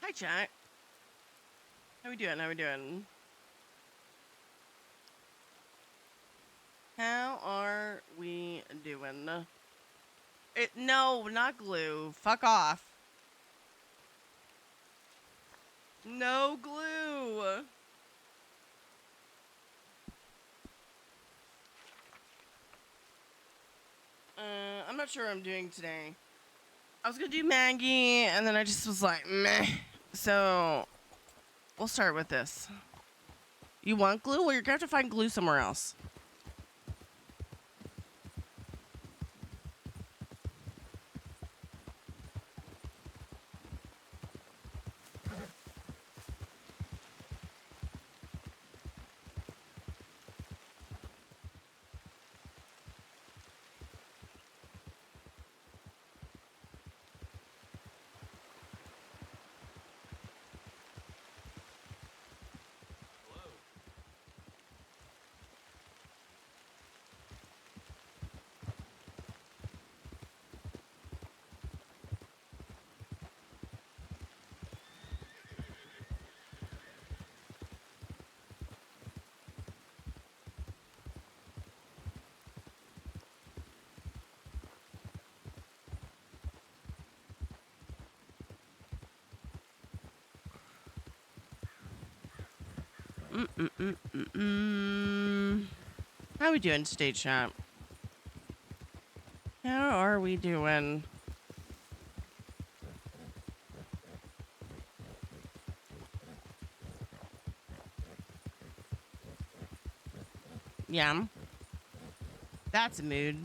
Hi, chat. How we doing? How we doing? How are we doing? No, not glue. Fuck off. No glue. I'm not sure what I'm doing today. I was gonna do Maggie, and then I just was like, meh. So, we'll start with this. You want glue? Well, you're gonna have to find glue somewhere else. How we doing today, chat? How are we doing? Yeah. That's a mood.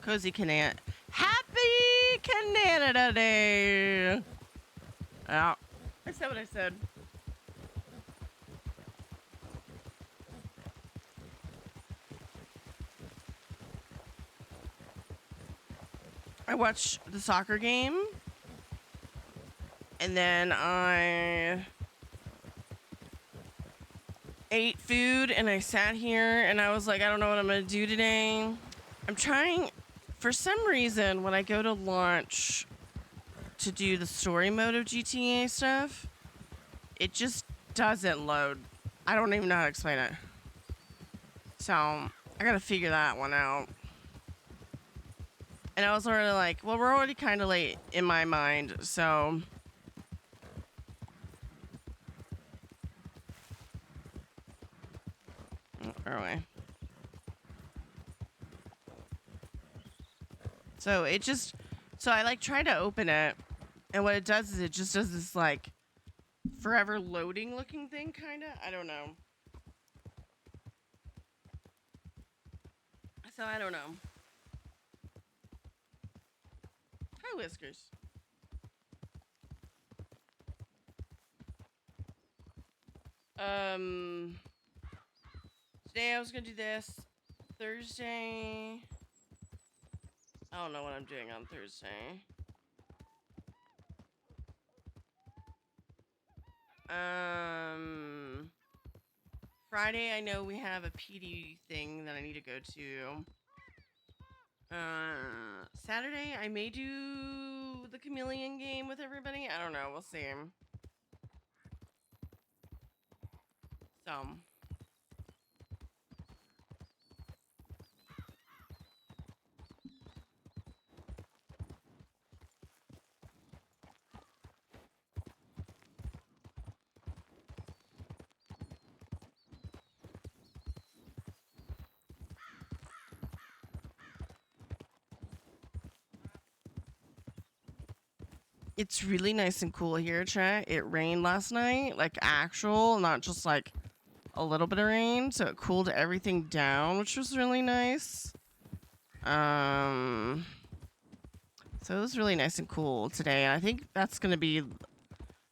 Cozy Canada. Happy Canada Day! Oh, I said what I said. I watched the soccer game, and then I ate food, and I sat here, and I was like, I don't know what I'm gonna do today. I'm trying, for some reason, when I go to launch to do the story mode of GTA stuff, it just doesn't load. I don't even know how to explain it. So, I gotta figure that one out. And I was already like, well, we're already kind of late in my mind, so. Where are we? So it just, so I like try to open it, and what it does is it just does this like forever loading looking thing, kind of. I don't know. So I don't know. Hi, Whiskers. Um, Today I was gonna do this. Thursday, I don't know what I'm doing on Thursday. Friday I know we have a PD thing that I need to go to. Saturday I may do the chameleon game with everybody. I don't know. We'll see. So it's really nice and cool here, chat. It rained last night, like actual, not just like a little bit of rain, so it cooled everything down, which was really nice. So it was really nice and cool today. I think that's gonna be. I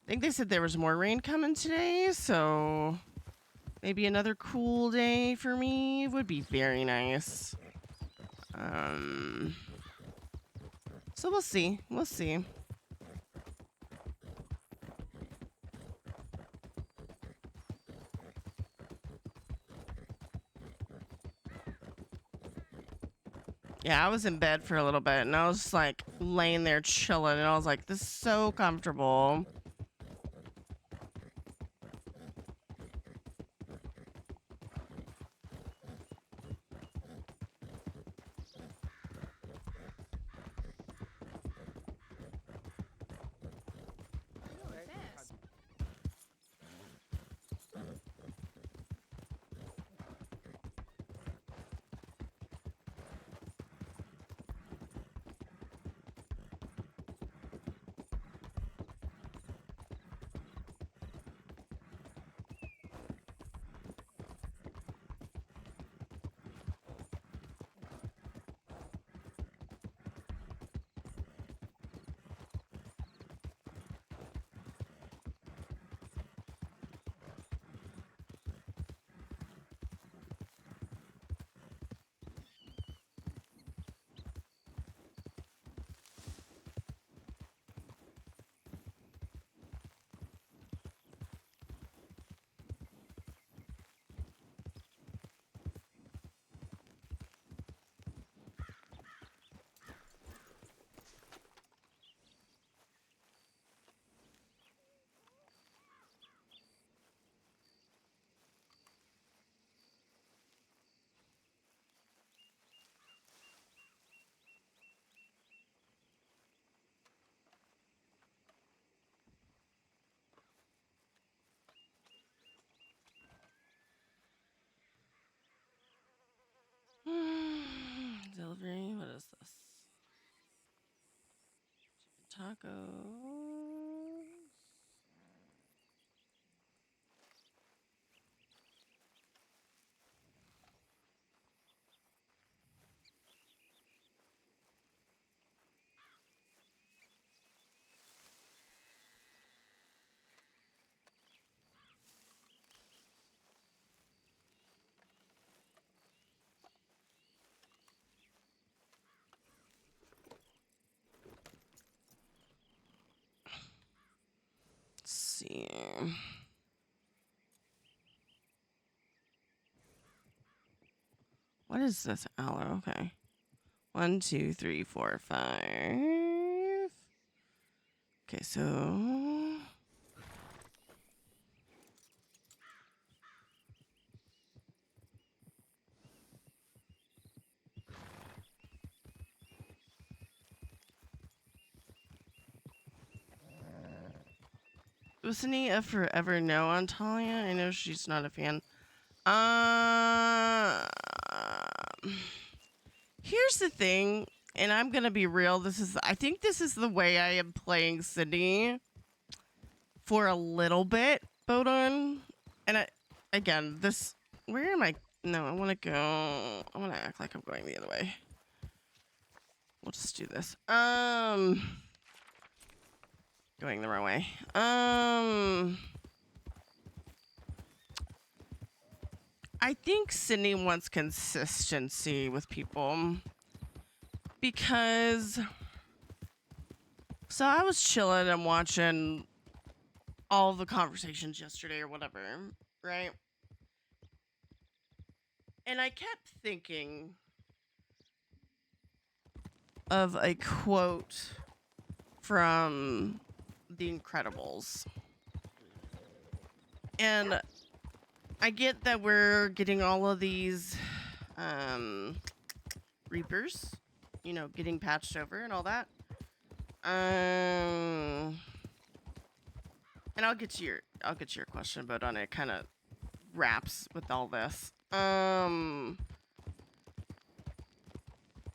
think they said there was more rain coming today, so maybe another cool day for me would be very nice. So we'll see. We'll see. Yeah, I was in bed for a little bit and I was just like laying there chilling and I was like, this is so comfortable. Delivery, what is this? Tacos. Let's see. What is this aloe? Okay. 1, 2, 3, 4, 5. Okay, so was Sunny a forever no on Talia? I know she's not a fan. Uh, Here's the thing, and I'm gonna be real. I think this is the way I am playing Sydney for a little bit, Bodon. And again, where am I? No, I want to go. I want to act like I'm going the other way. We'll just do this. Going the wrong way. I think Sydney wants consistency with people because. So I was chilling and watching all the conversations yesterday or whatever, right? And I kept thinking of a quote from The Incredibles. And I get that we're getting all of these Reapers, getting patched over and all that. And I'll get to your question, but on it kind of wraps with all this.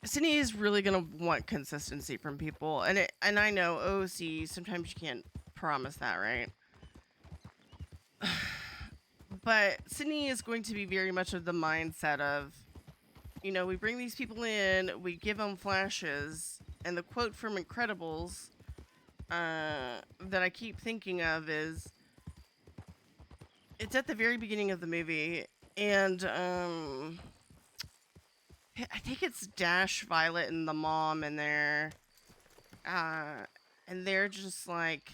Sydney is really gonna want consistency from people, and I know OC sometimes you can't promise that, right? But Sydney is going to be very much of the mindset of, we bring these people in, we give them flashes, and the quote from Incredibles that I keep thinking of is, it's at the very beginning of the movie, and I think it's Dash, Violet, and the mom in there, and they're just like,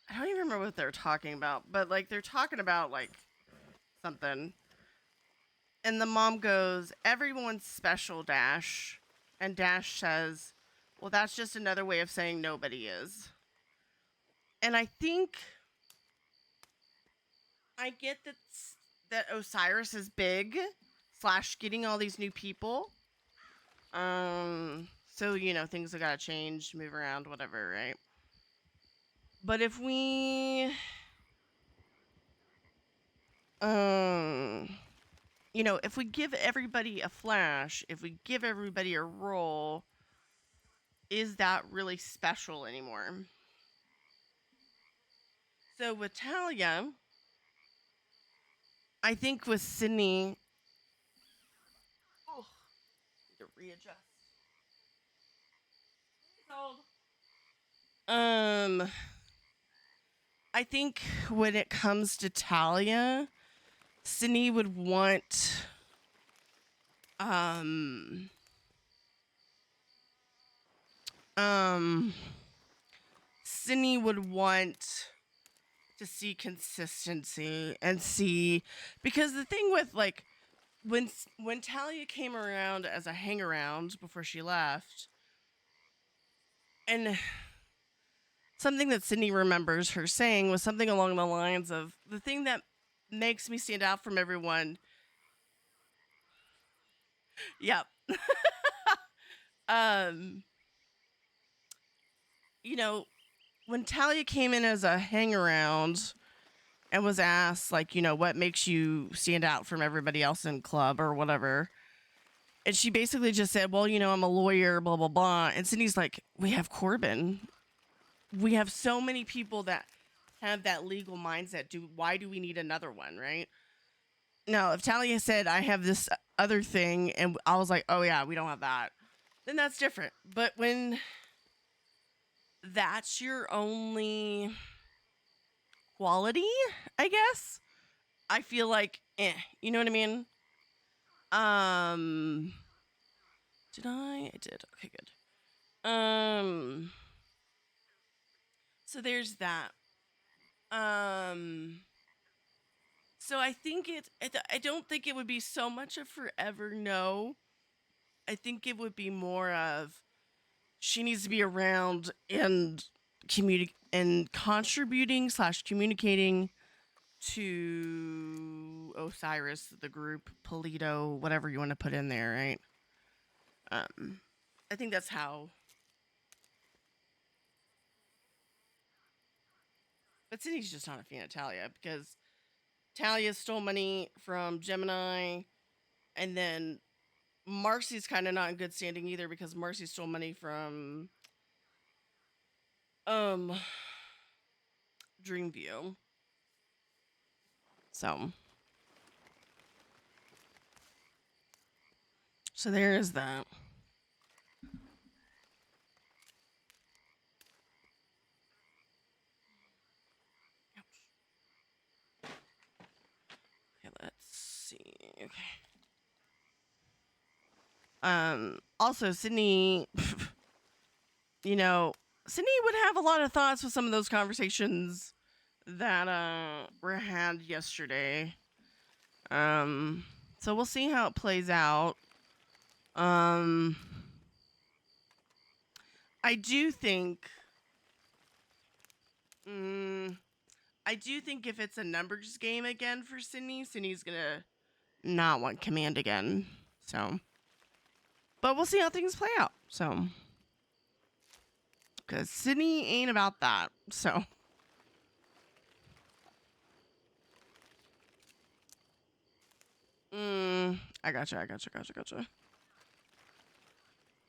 I don't even remember what they're talking about, but like they're talking about like something. And the mom goes, "Everyone's special, Dash." And Dash says, "Well, that's just another way of saying nobody is." And I think I get that Osiris is big / getting all these new people. So things have got to change, move around, whatever, right? But if we if we give everybody a flash, if we give everybody a role, is that really special anymore? So with Talia, I think with Sydney, oh, need to readjust. Um, I think when it comes to Talia, Sydney would want, um, um, Sydney would want to see consistency and see, because the thing with like when Talia came around as a hang around before she left, and something that Sydney remembers her saying was something along the lines of, the thing that makes me stand out from everyone. Yep. um, when Talia came in as a hang around and was asked, like, what makes you stand out from everybody else in club or whatever. And she basically just said, well, I'm a lawyer, blah, blah, blah. And Sydney's like, we have Corbin. We have so many people that have that legal mindset. Why do we need another one, right? Now, if Talia said, I have this other thing, and I was like, oh, yeah, we don't have that, then that's different. But when that's your only quality, I guess, I feel like, you know what I mean? Did I? I did. Okay, good. So there's that. So I think I don't think it would be so much a forever no. I think it would be more of, she needs to be around and contributing / communicating to Osiris, the group, Polito, whatever you want to put in there, right? I think that's how. But Sydney's just not a fan of Talia, because Talia stole money from Gemini, and then Marcy's kind of not in good standing either, because Marcy stole money from Dreamview. So there is that. Okay, let's see. Okay. Also, Sydney, Sydney would have a lot of thoughts with some of those conversations that were had yesterday. So we'll see how it plays out. I do think. I do think if it's a numbers game again for Sydney, Sydney's gonna not want command again. So, but we'll see how things play out. So, because Sydney ain't about that. So, I gotcha. I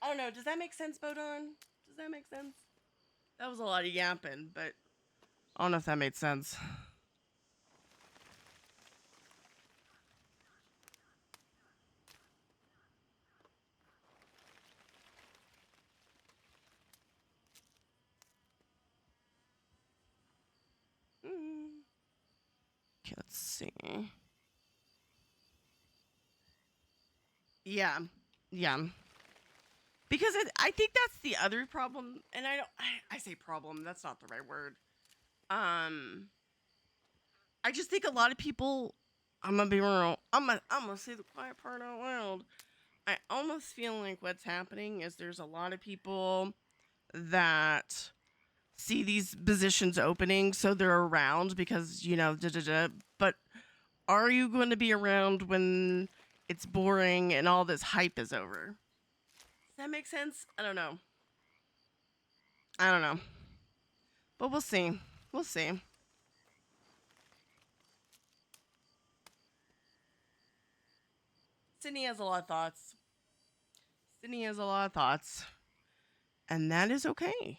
don't know. Does that make sense, Bodon? Does that make sense? That was a lot of yapping, but I don't know if that made sense. Okay, let's see. Yeah. Because I think that's the other problem, and I say problem, that's not the right word. I just think a lot of people I'm gonna be real. I'm gonna say the quiet part out loud. I almost feel like what's happening is there's a lot of people that see these positions opening, so they're around because da da da. But are you going to be around when it's boring and all this hype is over? Does that make sense? I don't know. I don't know. But we'll see. We'll see. Sydney has a lot of thoughts. Sydney has a lot of thoughts. And that is okay.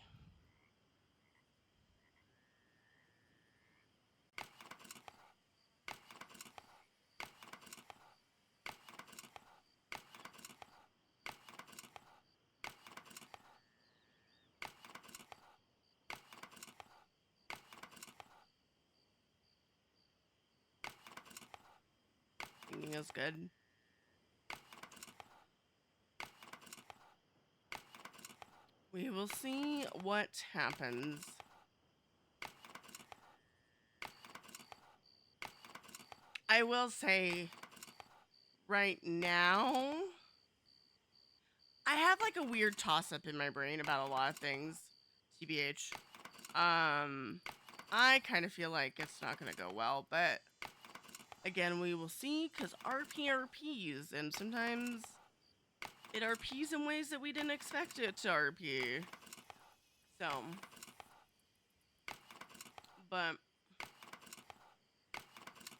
Thinking is good. We will see what happens. I will say right now, I have like a weird toss up in my brain about a lot of things, TBH. I kind of feel like it's not going to go well, but again, we will see because RP RPs, and sometimes it RPs in ways that we didn't expect it to RP. So, but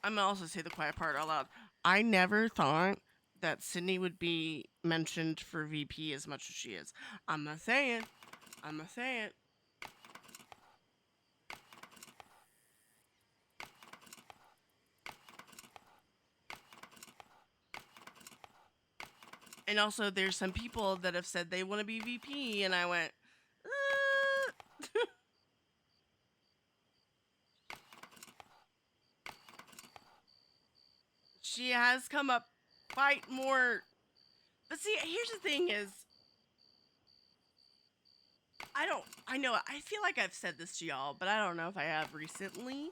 I'm gonna also say the quiet part out loud. I never thought that Sydney would be mentioned for VP as much as she is. I'm gonna say it. I'm gonna say it. And also, there's some people that have said they want to be VP, and I went, she has come up quite more. But see, here's the thing: is I know. I feel like I've said this to y'all, but I don't know if I have recently.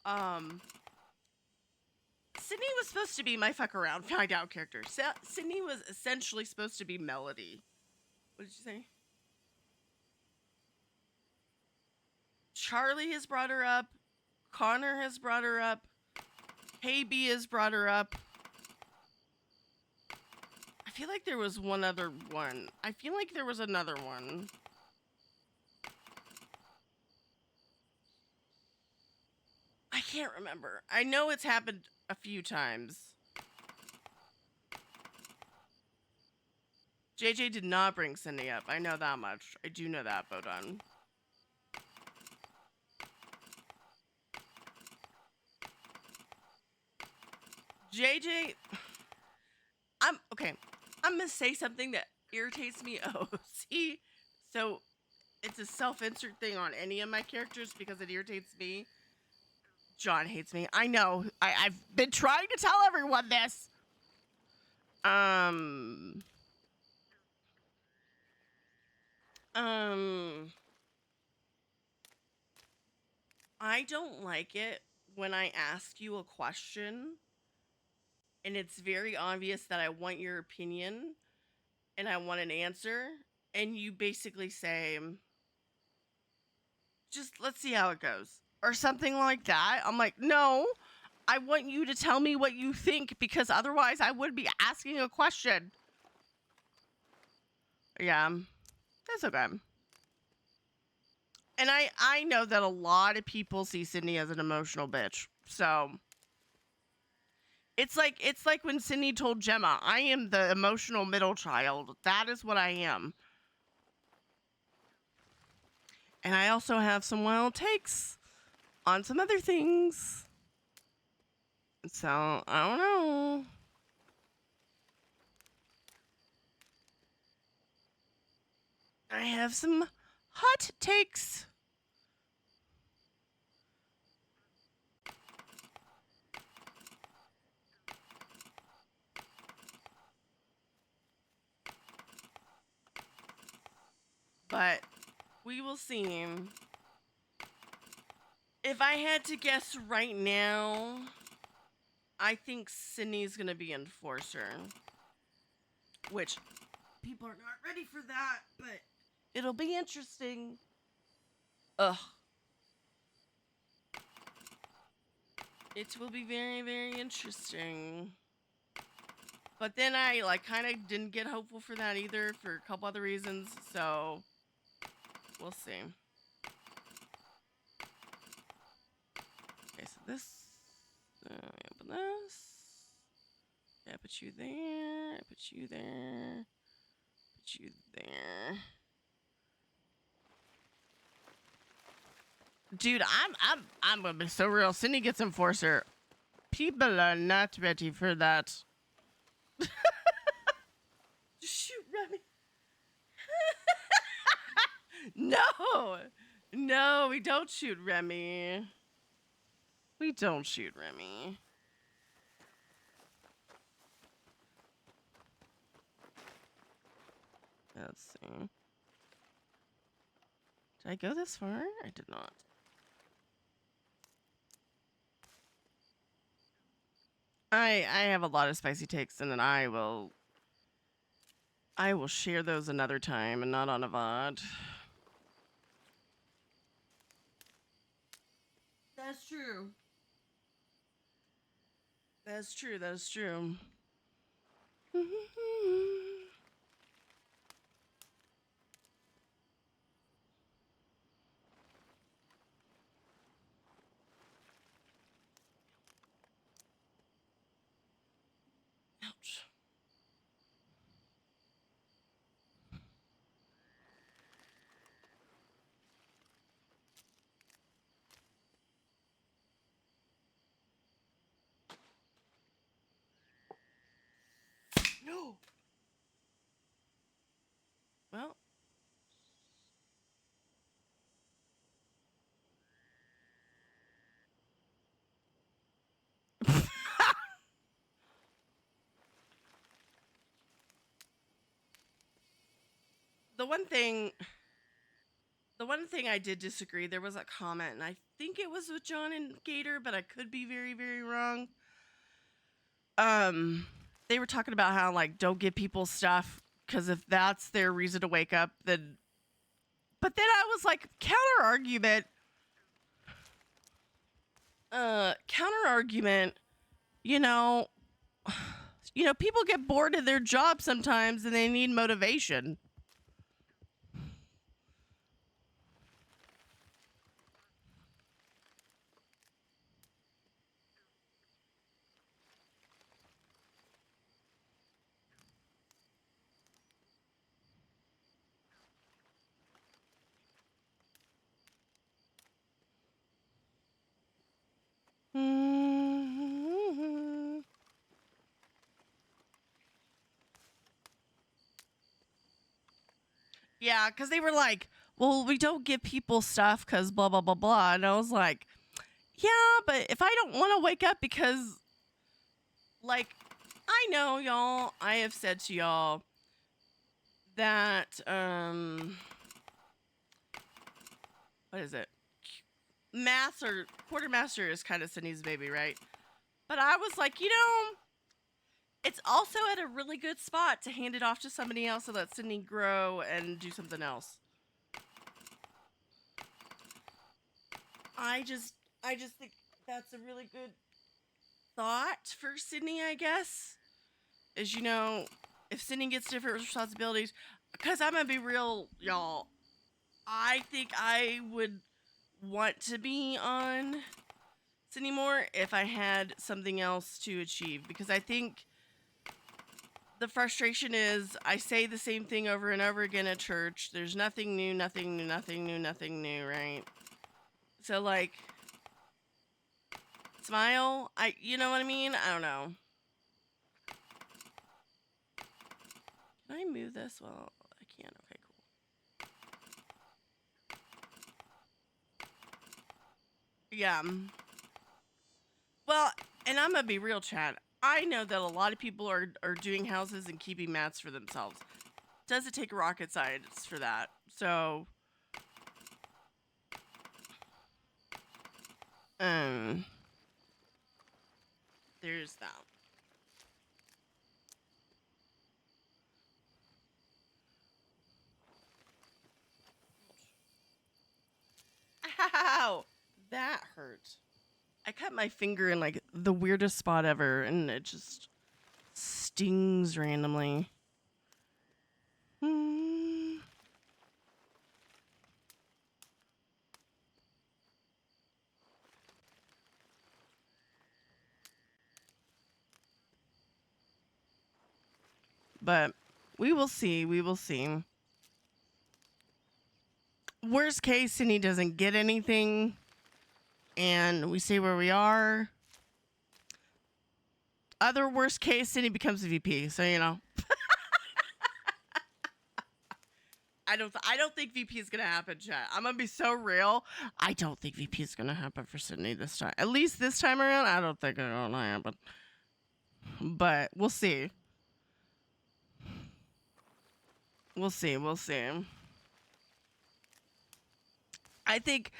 Um, Sydney was supposed to be my fuck around find out character. Sydney was essentially supposed to be Melody. What did you say? Charlie has brought her up. Connor has brought her up. KB has brought her up. I feel like there was one other one. I feel like there was another one. I can't remember. I know it's happened a few times. JJ did not bring Cindy up. I know that much. I do know that, Bodon. JJ, I'm okay. I'm gonna say something that irritates me. Oh, see, so it's a self-insert thing on any of my characters because it irritates me. John hates me. I know. I've been trying to tell everyone this. Um. Um. I don't like it when I ask you a question and it's very obvious that I want your opinion and I want an answer, and you basically say, just let's see how it goes, or something like that. I'm like, no, I want you to tell me what you think because otherwise I would be asking a question. Yeah, that's okay. And I know that a lot of people see Sydney as an emotional bitch. So it's like when Sydney told Gemma, I am the emotional middle child. That is what I am. And I also have some wild takes on some other things. So I don't know. I have some hot takes. But we will see. If I had to guess right now, I think Sydney's gonna be enforcer, which people are not ready for that, but it'll be interesting. Ugh. It will be very, very interesting. But then I like kind of didn't get hopeful for that either for a couple other reasons, so we'll see. Okay, so this, open this. Yeah, I put you there. I put you there. Put you there. Dude, I'm gonna be so real. Sydney gets enforcer. People are not ready for that. Shoot, Remy. No, no, we don't shoot Remy. We don't shoot Remy. Let's see. Did I go this far? I did not. I have a lot of spicy takes, and then I will share those another time and not on a VOD. That's true. That's true. That's true. Ouch. No. Well. the one thing I did disagree, there was a comment, and I think it was with John and Gator, but I could be very, very wrong. They were talking about how, like, don't give people stuff, because if that's their reason to wake up, then... But then I was like, counter argument, you know, people get bored of their job sometimes, and they need motivation. Yeah, because they were like, well, we don't give people stuff because blah, blah, blah, blah. And I was like, yeah, but if I don't want to wake up because, like, I know, y'all, I have said to y'all that, what is it? Maths or quartermaster is kind of Sydney's baby, right? But I was like, it's also at a really good spot to hand it off to somebody else to let Sydney grow and do something else. I just think that's a really good thought for Sydney, I guess. Is, if Sydney gets different responsibilities, because I'm gonna be real, y'all, I think I would want to be on Sydney more if I had something else to achieve, because I think the frustration is I say the same thing over and over again at church. There's nothing new, nothing new, nothing new, nothing new, right? So, like, smile, you know what I mean? I don't know. Can I move this? Well, I can. Okay, cool. Yeah. Well, and I'm gonna be real, Chad. I know that a lot of people are doing houses and keeping mats for themselves. Does it take rocket science for that? So, um, There's that. Ow! That hurt. I cut my finger in like the weirdest spot ever, and it just stings randomly. But we will see. We will see. Worst case, Sydney doesn't get anything, and we stay where we are. Other worst case, Sydney becomes a VP. So you know. I don't think VP is gonna happen, chat. I'm gonna be so real. I don't think VP is gonna happen for Sydney this time. At least this time around, I don't think it's gonna happen. But we'll see. We'll see. We'll see. I think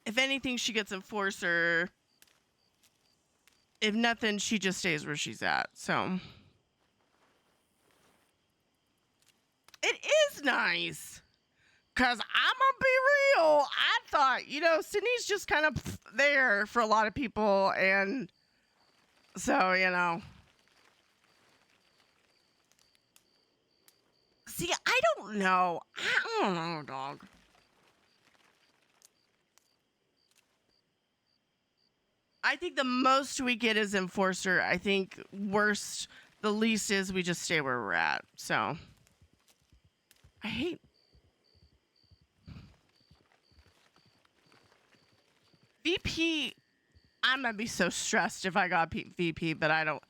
if anything, she gets enforcer. If nothing, she just stays where she's at. So it is nice. Cause I'm gonna be real. I thought, Sydney's just kind of there for a lot of people, and so See, I don't know. I don't know, dog. I think the most we get is enforcer. I think the least is we just stay where we're at. So I hate. VP, I'm gonna be so stressed if I got VP, but I don't.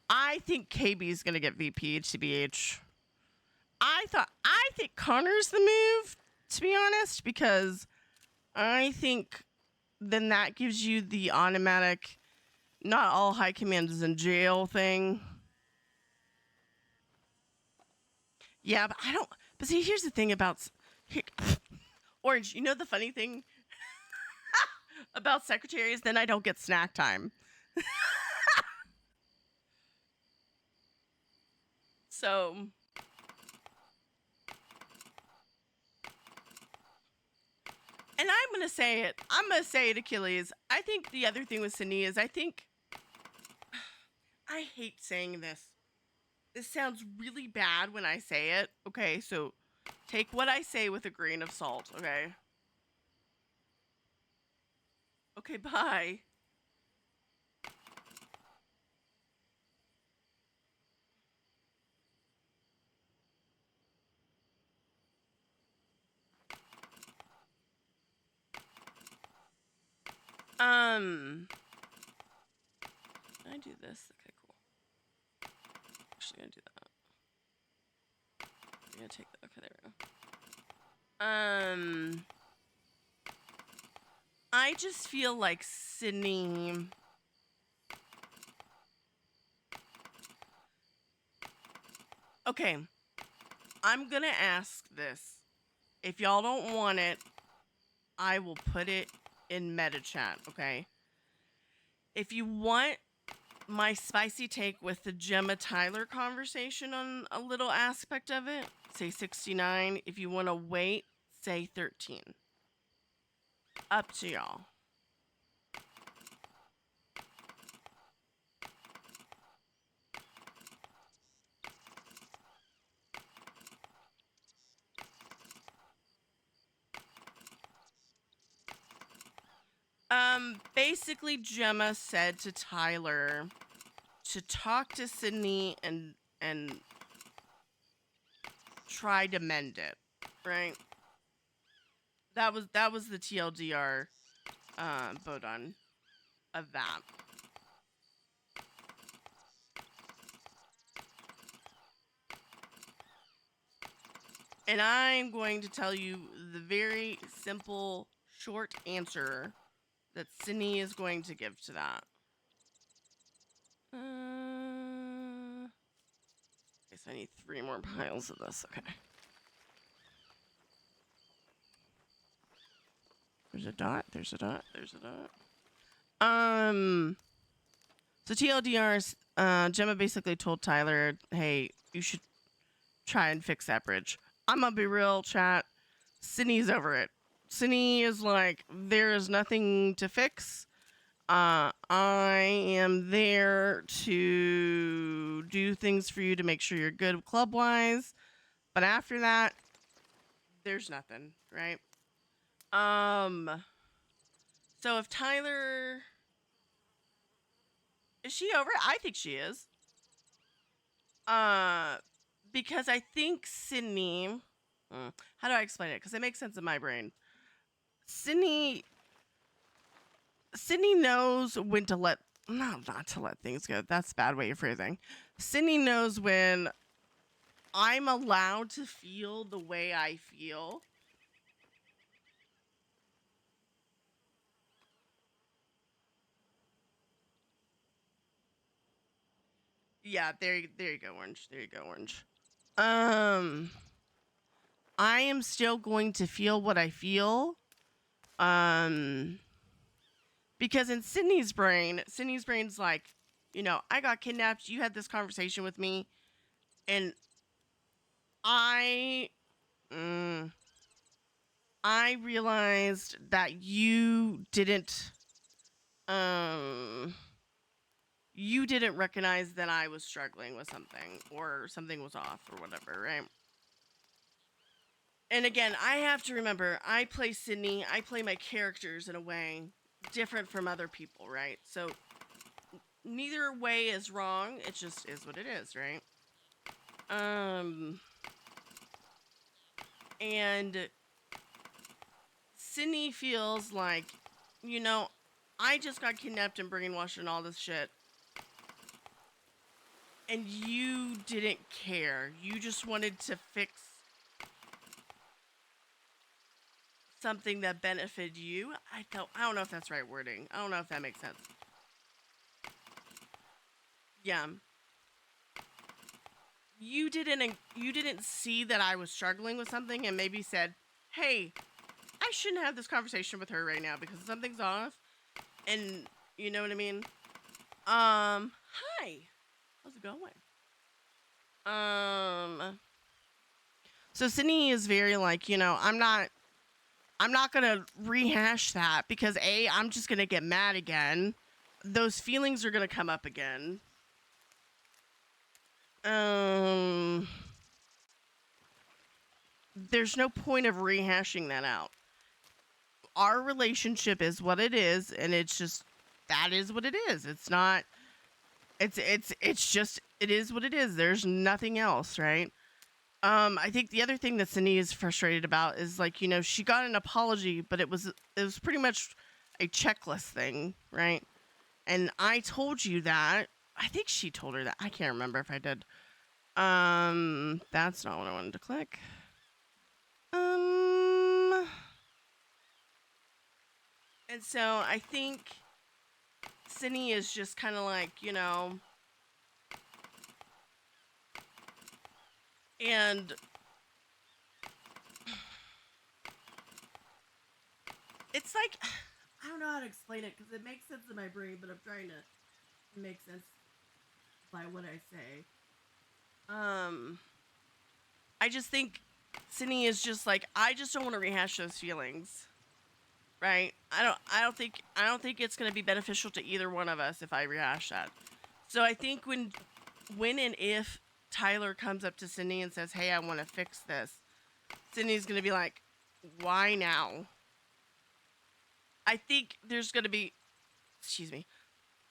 I think KB is gonna get VP, TBH. I think Connor's the move, to be honest, because I think then that gives you the automatic, not all high command is in jail thing. Yeah, but I don't. But see, here's the thing about Orange. You know the funny thing about secretaries? Then I don't get snack time. So, and I'm gonna say it. I'm gonna say it, Achilles. I think the other thing with Sydney is I hate saying this. This sounds really bad when I say it. Okay, so take what I say with a grain of salt. Okay. Okay. Bye. Can I do this? Okay, cool. Actually, gonna do that. I'm gonna take that. Okay, there we go. I just feel like Sydney. Okay, I'm gonna ask this. If y'all don't want it, I will put it in meta chat. Okay. If you want my spicy take with the Gemma Tyler conversation on a little aspect of it, say 69. If you want to wait, say 13. Up to y'all. Basically Gemma said to Tyler to talk to Sydney and try to mend it, right? That was the TLDR vote on of that. And I'm going to tell you the very simple, short answer that Sydney is going to give to that. Okay, so I need 3 more piles of this. Okay. There's a dot. There's a dot. There's a dot. So TLDR is Gemma basically told Tyler, hey, you should try and fix that bridge. I'm gonna be real, chat. Sydney's over it. Sydney is like, there is nothing to fix. I am there to do things for you to make sure you're good club wise. But after that, there's nothing, right? So if Tyler, is she over it? I think she is. Because I think Sydney, how do I explain it? Because it makes sense in my brain. Sydney knows when to let, not to let things go. That's a bad way of phrasing. Sydney knows when I'm allowed to feel the way I feel. Yeah, there you go, Orange. There you go, Orange. I am still going to feel what I feel. Because in Sydney's brain's like, you know, I got kidnapped. You had this conversation with me, and I realized that you didn't recognize that I was struggling with something or something was off or whatever, right? And again, I have to remember, I play Sydney, I play my characters in a way different from other people, right? So neither way is wrong. It just is what it is, right? And Sydney feels like, you know, I just got kidnapped and brainwashed and all this shit. And you didn't care. You just wanted to fix something that benefited you. I don't know if that's right wording. I don't know if that makes sense. Yeah. You didn't see that I was struggling with something and maybe said, "Hey, I shouldn't have this conversation with her right now because something's off." And you know what I mean? Hi. How's it going? So Sydney is very like, you know, I'm not gonna rehash that because I'm just gonna get mad again. Those feelings are gonna come up again. There's no point of rehashing that out. Our relationship is what it is, and it's just, that is what it is. It's not, it's just, it is what it is. There's nothing else, right? I think the other thing that Sydney is frustrated about is like, you know, she got an apology, but it was pretty much a checklist thing, right? And I told you that. I think she told her that. I can't remember if I did. That's not what I wanted to click. And so I think Sydney is just kind of like, you know, and it's like, I don't know how to explain it because it makes sense in my brain, but I'm trying to make sense by what I say. I just think Sydney is just like, I just don't want to rehash those feelings. Right? I don't think it's going to be beneficial to either one of us if I rehash that. So I think when and if Tyler comes up to Sydney and says, "Hey, I want to fix this," Sydney's going to be like, "Why now?" I think there's going to be,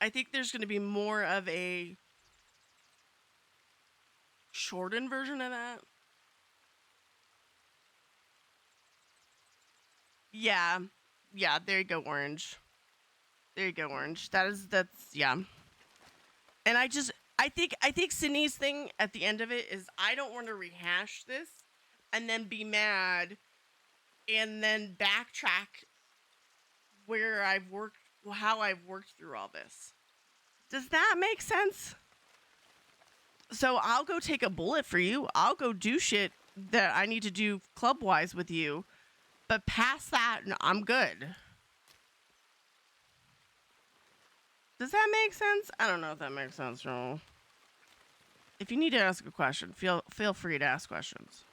I think there's going to be more of a shortened version of that. Yeah. Yeah, there you go, Orange. There you go, Orange. That's yeah. And I think Sydney's thing at the end of it is, I don't want to rehash this and then be mad and then backtrack how I've worked through all this. Does that make sense? So I'll go take a bullet for you. I'll go do shit that I need to do club wise with you. But past that, I'm good. Does that make sense? I don't know if that makes sense, Joel. If you need to ask a question, feel free to ask questions.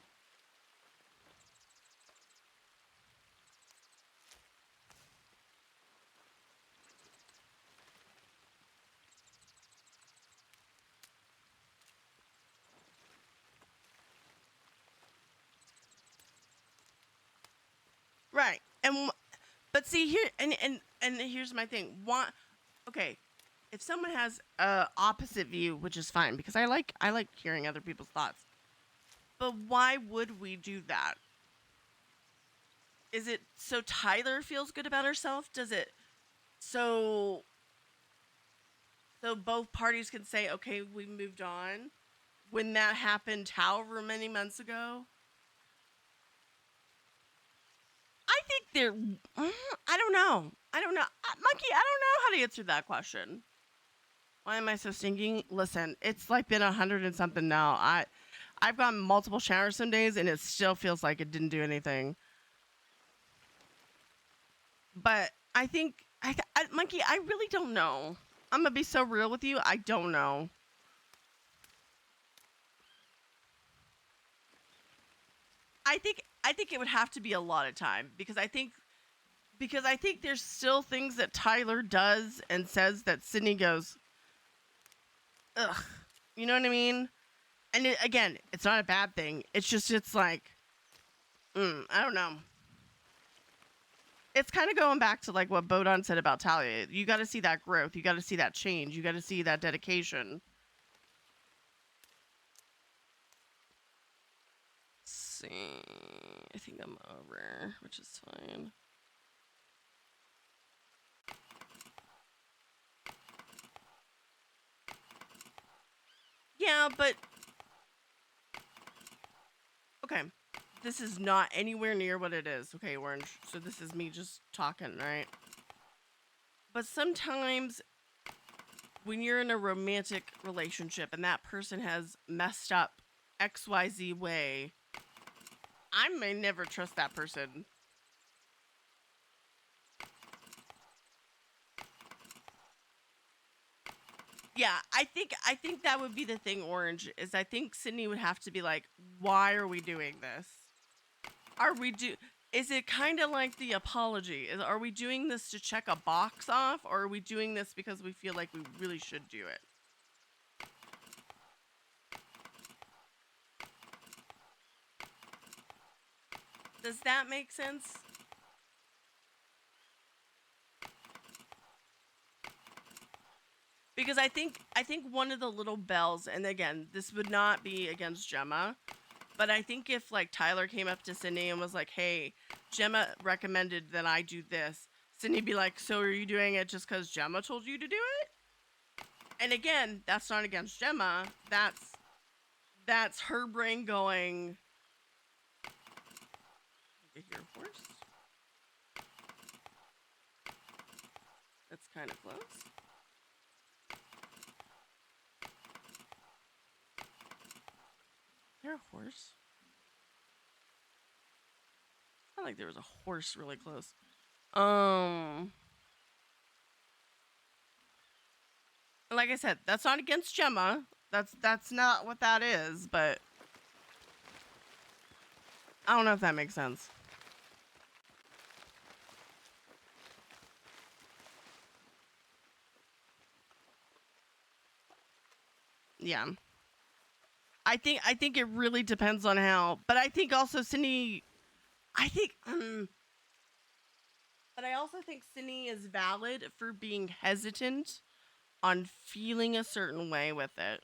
Right. But see here and here's my thing. Okay, if someone has a opposite view, which is fine because I like hearing other people's thoughts. But why would we do that? Is it so Tyler feels good about herself? Does it so both parties can say, okay, we moved on when that happened however many months ago? I think I don't know. Monkey, I don't know how to answer that question. Why am I so stinking? Listen, it's like been 100 and something now. I've gotten multiple showers some days and it still feels like it didn't do anything. But I think, Monkey, I really don't know. I'm going to be so real with you. I don't know. I think it would have to be a lot of time because I think there's still things that Tyler does and says that Sydney goes, ugh. You know what I mean? And again, it's not a bad thing. It's like, I don't know. It's kind of going back to like what Bodon said about Talia. You got to see that growth. You got to see that change. You got to see that dedication. Let's see. I think I'm over, which is fine. Yeah, but okay. This is not anywhere near what it is. Okay, Orange. So this is me just talking, right? But sometimes when you're in a romantic relationship and that person has messed up XYZ way, I may never trust that person. Yeah, I think that would be the thing, Orange, is I think Sydney would have to be like, why are we doing this? Is it kind of like the apology? Are we doing this to check a box off, or are we doing this because we feel like we really should do it? Does that make sense? Because I think one of the little bells, and again, this would not be against Gemma, but I think if like Tyler came up to Sydney and was like, "Hey, Gemma recommended that I do this," Sydney'd be like, "So are you doing it just because Gemma told you to do it?" And again, that's not against Gemma. That's her brain going. I hear a horse. That's kind of close. Is there a horse? I felt like there was a horse really close. Like I said, that's not against Gemma. That's not what that is, but I don't know if that makes sense. Yeah. I think it really depends on how, but I think also Sydney I think but I also think Sydney is valid for being hesitant on feeling a certain way with it.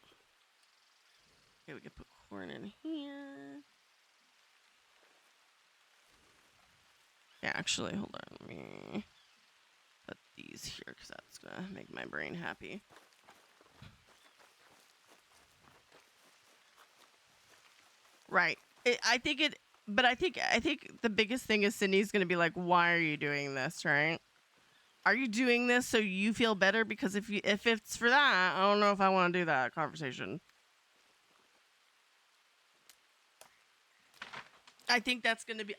Okay, we can put corn in here. Yeah, actually, hold on. Let me put these here because that's gonna make my brain happy. Right. But I think the biggest thing is Sydney's gonna be like, "Why are you doing this?" Right? Are you doing this so you feel better? Because if it's for that, I don't know if I want to do that conversation. I think that's gonna be.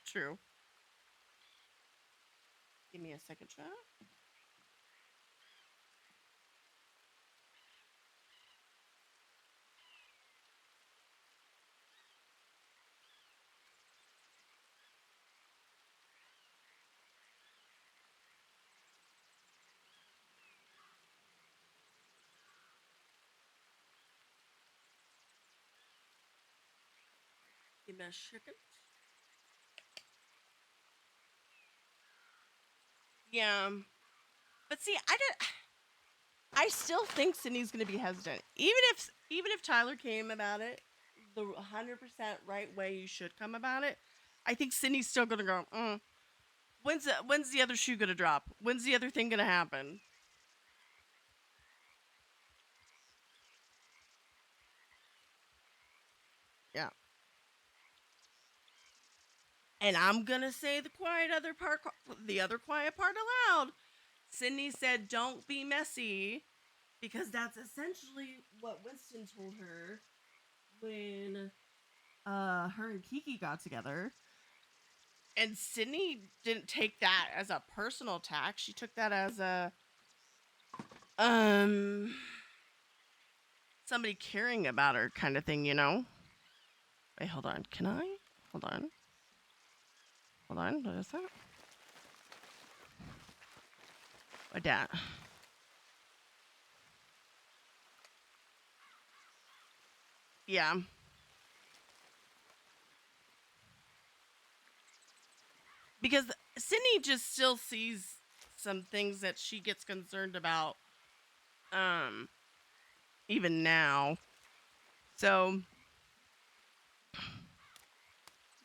True. Give me a second, chat. Give me a second. Yeah. But see, I still think Sydney's gonna be hesitant. Even if Tyler came about it the 100% right way you should come about it, I think Sydney's still gonna go, when's the other shoe gonna drop? When's the other thing gonna happen? Yeah. And I'm gonna say the other quiet part aloud. Sydney said, "Don't be messy," because that's essentially what Winston told her when her and Kiki got together. And Sydney didn't take that as a personal attack. She took that as a somebody caring about her kind of thing, you know? Wait, hold on. Can I? Hold on. Hold on. What is that? What that? Yeah. Because Sydney just still sees some things that she gets concerned about even now. So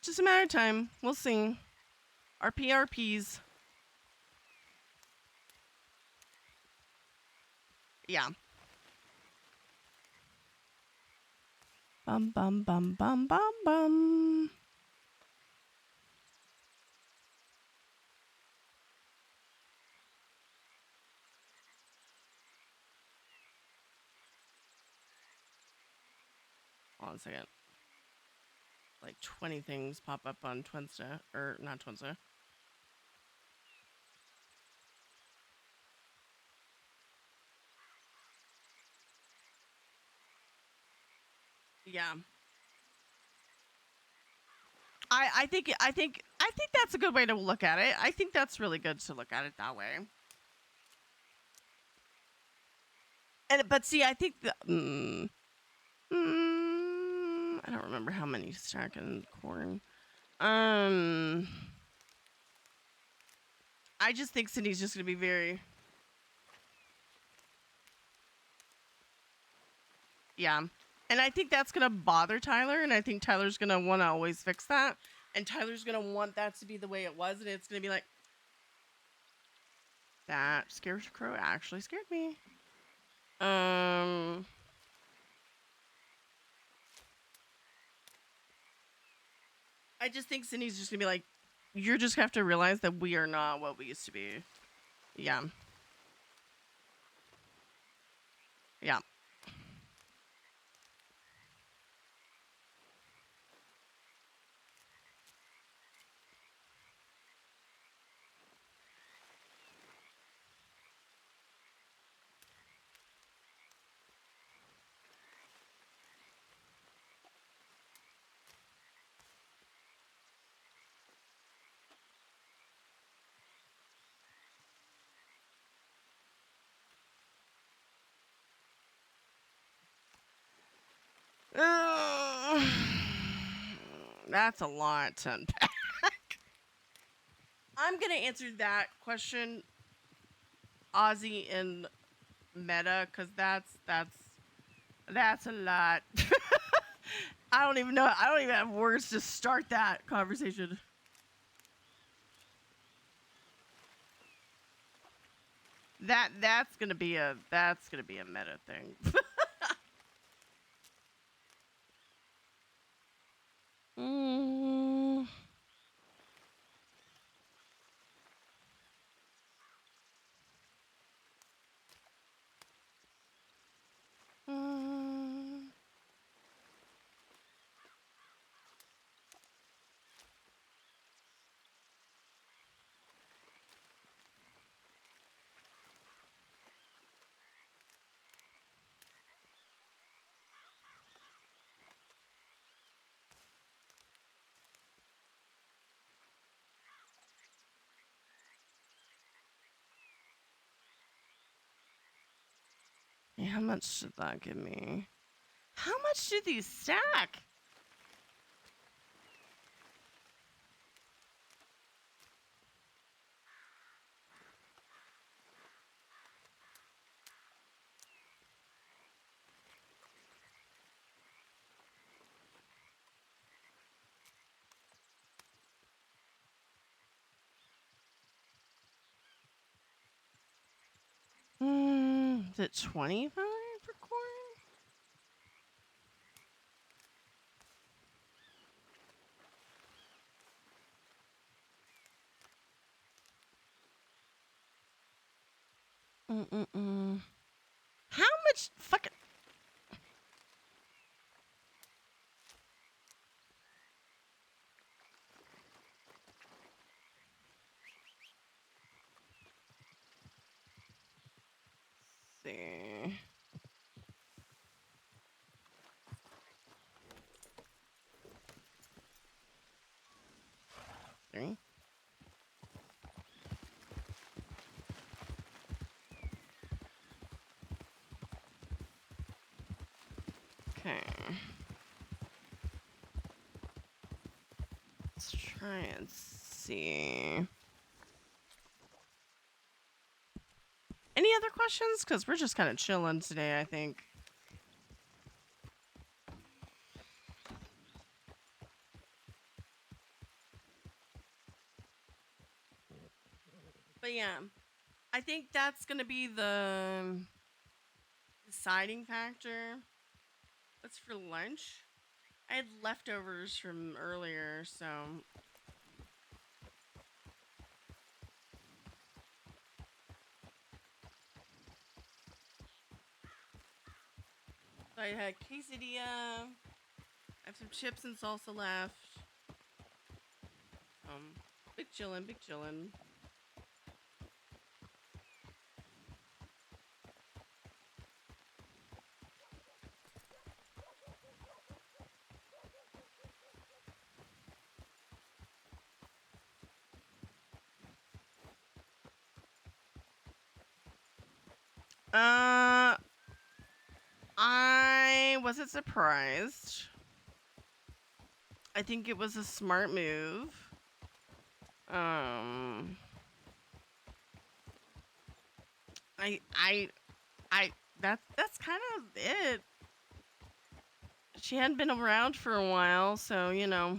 just a matter of time. We'll see. RPRPs. Yeah. Bum bum bum bum bum bum. Hold on a second. Like 20 things pop up on Twinsta. Or not Twinsta. Yeah. I think that's a good way to look at it. I think that's really good to look at it that way. But see, I think I don't remember how many stacking corn. I just think Cindy's just gonna be very. Yeah. And I think that's gonna bother Tyler, and I think Tyler's gonna want to always fix that, and Tyler's gonna want that to be the way it was, and it's gonna be like, that scarecrow actually scared me. I just think Cindy's just gonna be like, you're just gonna have to realize that we are not what we used to be. Yeah. Yeah. That's a lot to unpack. I'm gonna answer that question, Ozzy and Meta, because that's a lot. I don't even know. I don't even have words to start that conversation. That's gonna be a meta thing. mm, mm. Yeah, how much did that give me? How much do these stack? Is it 25 for corn? How much fucking... see. Three. Okay. Let's try and see. Any other questions? Because we're just kind of chilling today, I think. But yeah, I think that's going to be the deciding factor. What's for lunch? I had leftovers from earlier, so I had quesadilla. I have some chips and salsa left. Big chillin', big chillin'. I wasn't surprised. I think it was a smart move. I that's kind of it. She hadn't been around for a while, so you know.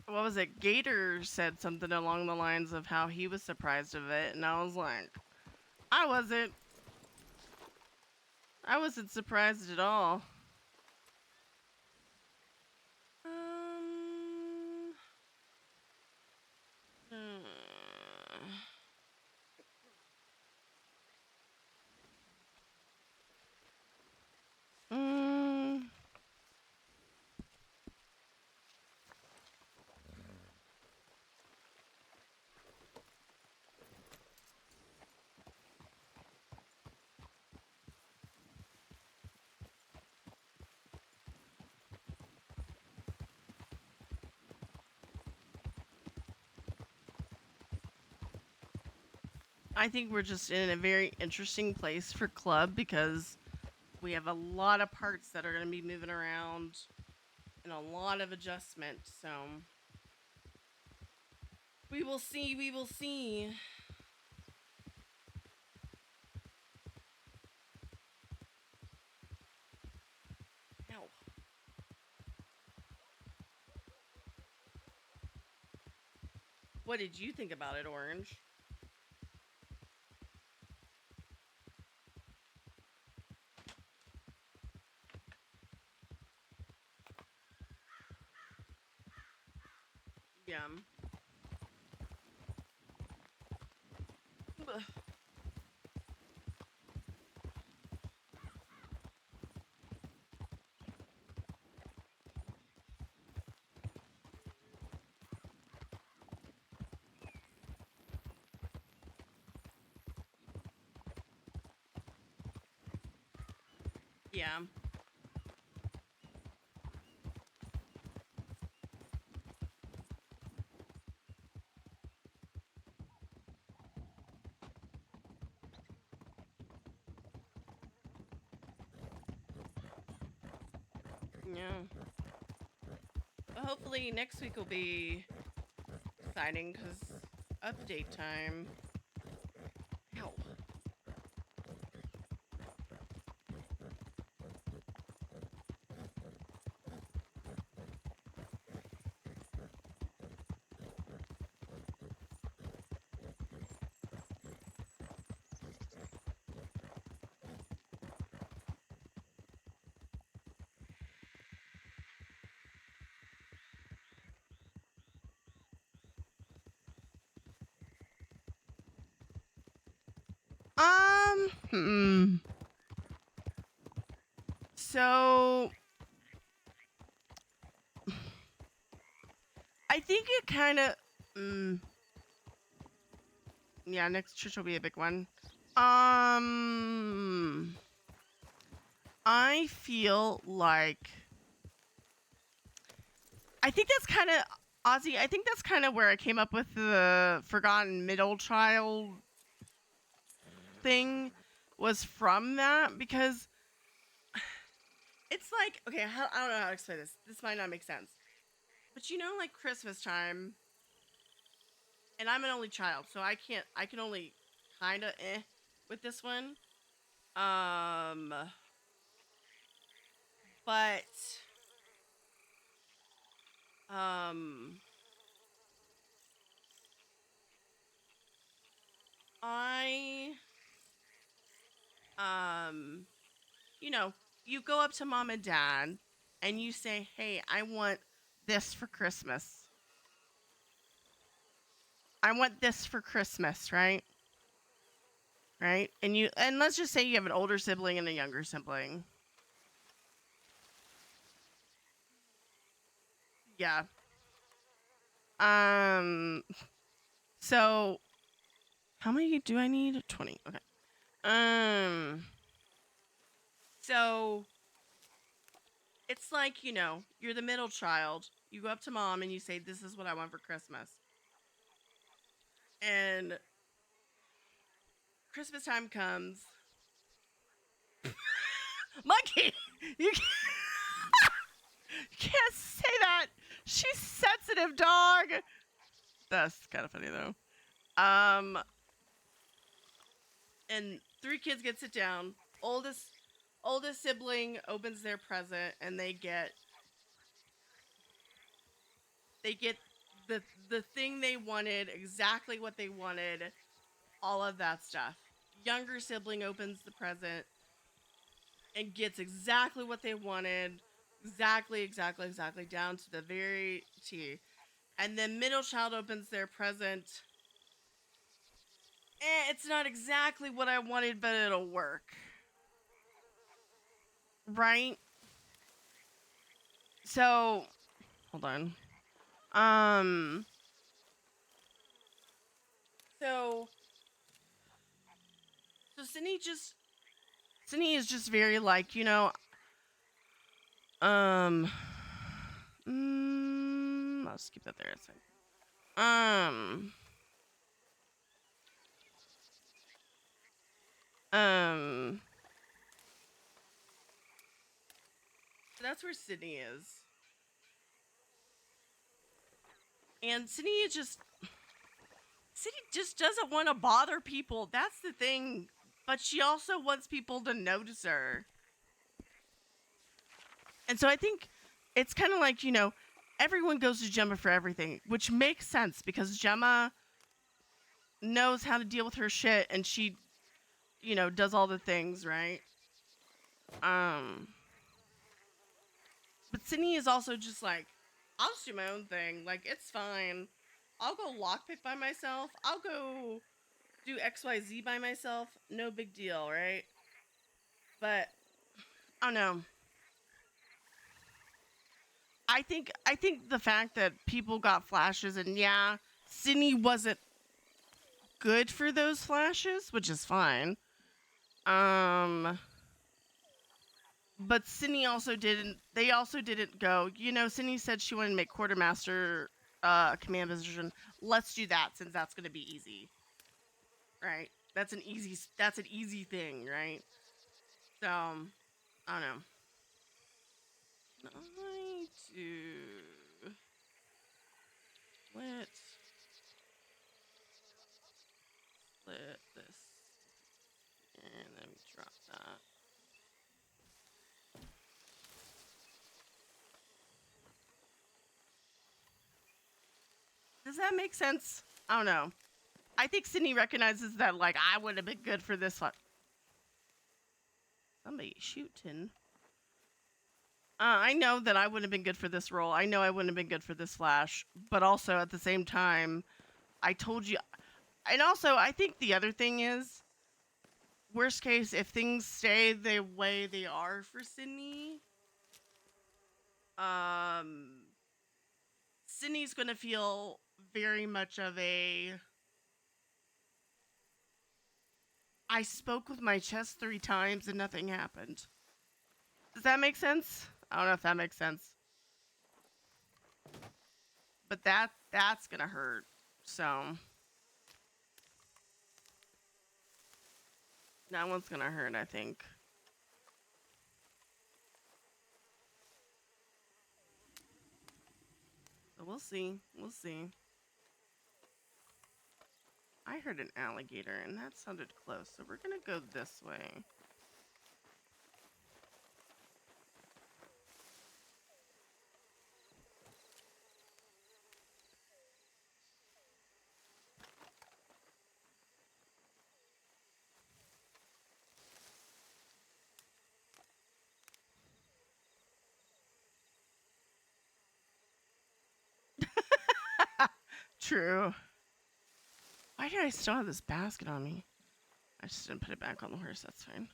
What was it? Gator said something along the lines of how he was surprised of it, and I was like, I wasn't. I wasn't surprised at all. Um. Mm, I think we're just in a very interesting place for club because we have a lot of parts that are going to be moving around and a lot of adjustment. So we will see. We will see. Now, what did you think about it, Orange? Yeah. Yeah. Yeah. But hopefully next week will be exciting because update time. Ow. Hmm. So I think it kind of. Yeah, next church will be a big one. I feel like I think that's kind of Ozzy. I think that's kind of where I came up with the forgotten middle child thing was from that because it's like okay, I don't know how to explain this. This might not make sense, but you know, like Christmas time, and I'm an only child, so I can't. I can only kind of with this one. Um, but um, I um, you know, you go up to mom and dad and you say, "Hey, I want this for Christmas. I want this for Christmas," right? Right? And let's just say you have an older sibling and a younger sibling. Yeah. Um so how many do I need? 20. Okay. Um so it's like, you're the middle child. You go up to mom and you say, "This is what I want for Christmas." And Christmas time comes. Monkey, you can't say that. She's sensitive, dog. That's kind of funny though. Um, and three kids get sit down. Oldest sibling opens their present, and they get the thing they wanted, exactly what they wanted, all of that stuff. Younger sibling opens the present and gets exactly what they wanted, exactly down to the very T. And then middle child opens their present. It's not exactly what I wanted, but it'll work. Right? So, hold on. Um, so, so Sydney is just very like, um, I'll skip that there. It's fine. Um, um, that's where Sydney is. And Sydney just doesn't want to bother people. That's the thing. But she also wants people to notice her. And so I think it's kind of like, everyone goes to Gemma for everything, which makes sense because Gemma knows how to deal with her shit and she, does all the things, right? Um, but Sydney is also just like, I'll just do my own thing. Like, it's fine. I'll go lockpick by myself. I'll go do XYZ by myself. No big deal, right? But I don't know. I think the fact that people got flashes and yeah, Sydney wasn't good for those flashes, which is fine. Um, but Sydney also didn't. They also didn't go. Sydney said she wanted to make quartermaster command position. Let's do that since that's going to be easy, right? That's an easy thing, right? So I don't know. I do? Split this, and then we drop that. Does that make sense? I don't know. I think Sydney recognizes that, like, I would have been good for this one. Somebody shooting. I know that I wouldn't have been good for this role. I know I wouldn't have been good for this Flash. But also, at the same time, I told you. And also, I think the other thing is, worst case, if things stay the way they are for Sydney, Sydney's going to feel very much of a... I spoke with my chest 3 times and nothing happened. Does that make sense? I don't know if that makes sense. But that's gonna hurt. So that one's gonna hurt, I think. So we'll see. We'll see. I heard an alligator and that sounded close, so we're gonna go this way. True. Why did I still have this basket on me? I just didn't put it back on the horse, that's fine.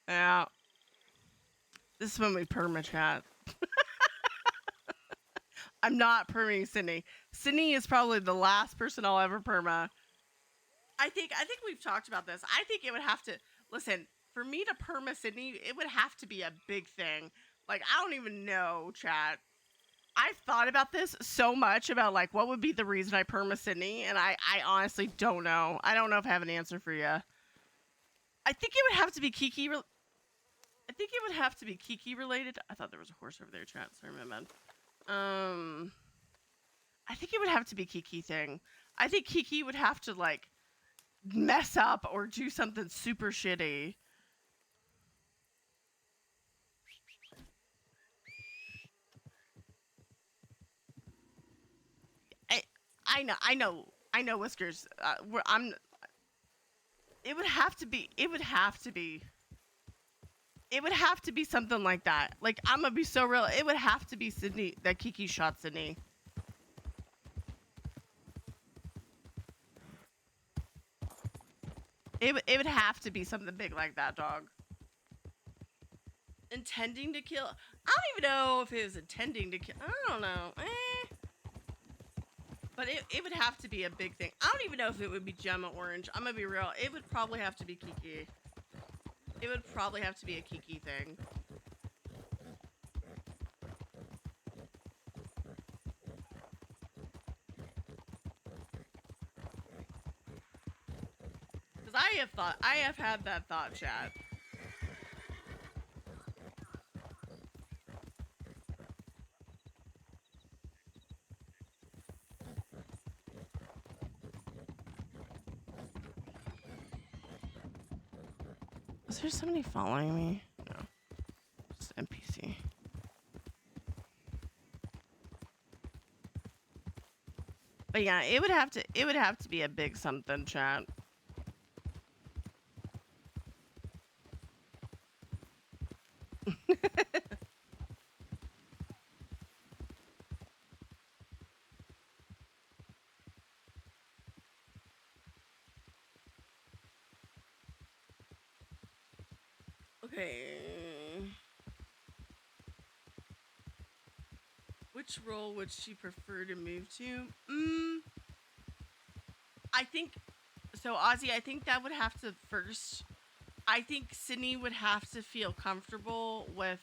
Yeah. This is when we perma-chat. I'm not perming Sydney. Sydney is probably the last person I'll ever perma. I think we've talked about this. I think it would have to... Listen, for me to perma Sydney, it would have to be a big thing. Like, I don't even know, chat. I've thought about this so much about, like, what would be the reason I perma Sydney, and I honestly don't know. I don't know if I have an answer for you. I think it would have to be Kiki... I think it would have to be Kiki related. I thought there was a horse over there, chat. Sorry, my bad. I think it would have to be Kiki thing. I think Kiki would have to, like, mess up or do something super shitty. I know, Whiskers. It would have to be something like that. Like, I'm gonna be so real. It would have to be Sydney, that Kiki shot Sydney. It would have to be something big like that, dog. Intending to kill? I don't even know if it was intending to kill. I don't know. But it would have to be a big thing. I don't even know if it would be Gemma Orange. I'm gonna be real. It would probably have to be Kiki. It would probably have to be a Kiki thing. Because I have had that thought, chat. Is there somebody following me? No. Just NPC. But yeah, it would have to be a big something, chat. Okay. Which role would she prefer to move to? I think so, Ozzy, I think that would have to first... I think Sydney would have to feel comfortable with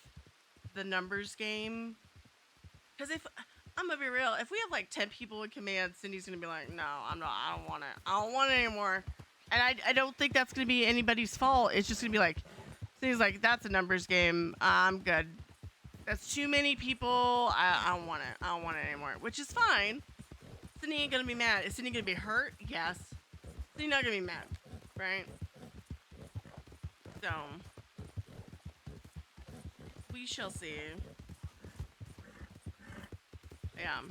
the numbers game. Because if I'm gonna be real, if we have like 10 people in command, Cindy's gonna be like, no, I'm not. I don't want it. I don't want it anymore. And I don't think that's gonna be anybody's fault. It's just gonna be like, Cindy's like, that's a numbers game. I'm good. That's too many people. I don't want it. I don't want it anymore. Which is fine. Cindy ain't gonna be mad. Is Cindy gonna be hurt? Yes. Cindy not gonna be mad, right? So we shall see. Yeah.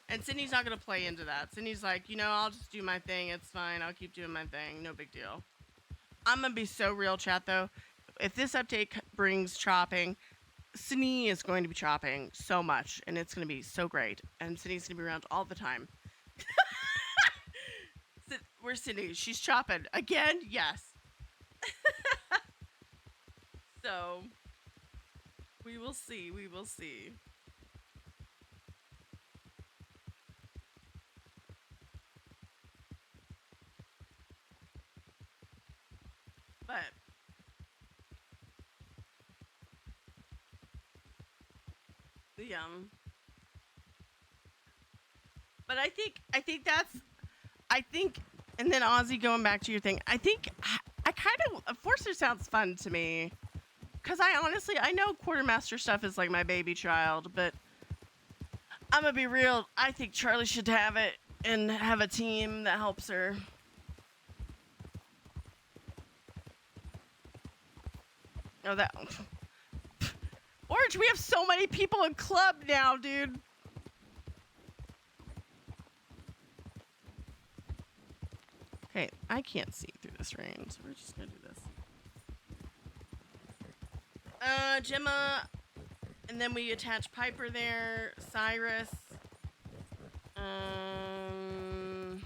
And Sydney's not gonna play into that. Sydney's like, I'll just do my thing. It's fine. I'll keep doing my thing. No big deal. I'm gonna be so real, chat, though. If this update brings chopping, Sydney is going to be chopping so much, and it's gonna be so great. And Sydney's gonna be around all the time. Where's Sydney? She's chopping again. Yes. So we will see. We will see. But yeah. But I think that's and then Ozzy, going back to your thing, I think I kind of Forcer sounds fun to me. Cause I know quartermaster stuff is like my baby child, but I'm gonna be real. I think Charlie should have it and have a team that helps her. Oh, that Orange, we have so many people in club now, dude. Okay, I can't see through this rain, so we're just gonna do this. Gemma, and then we attach Piper there, Cyrus. I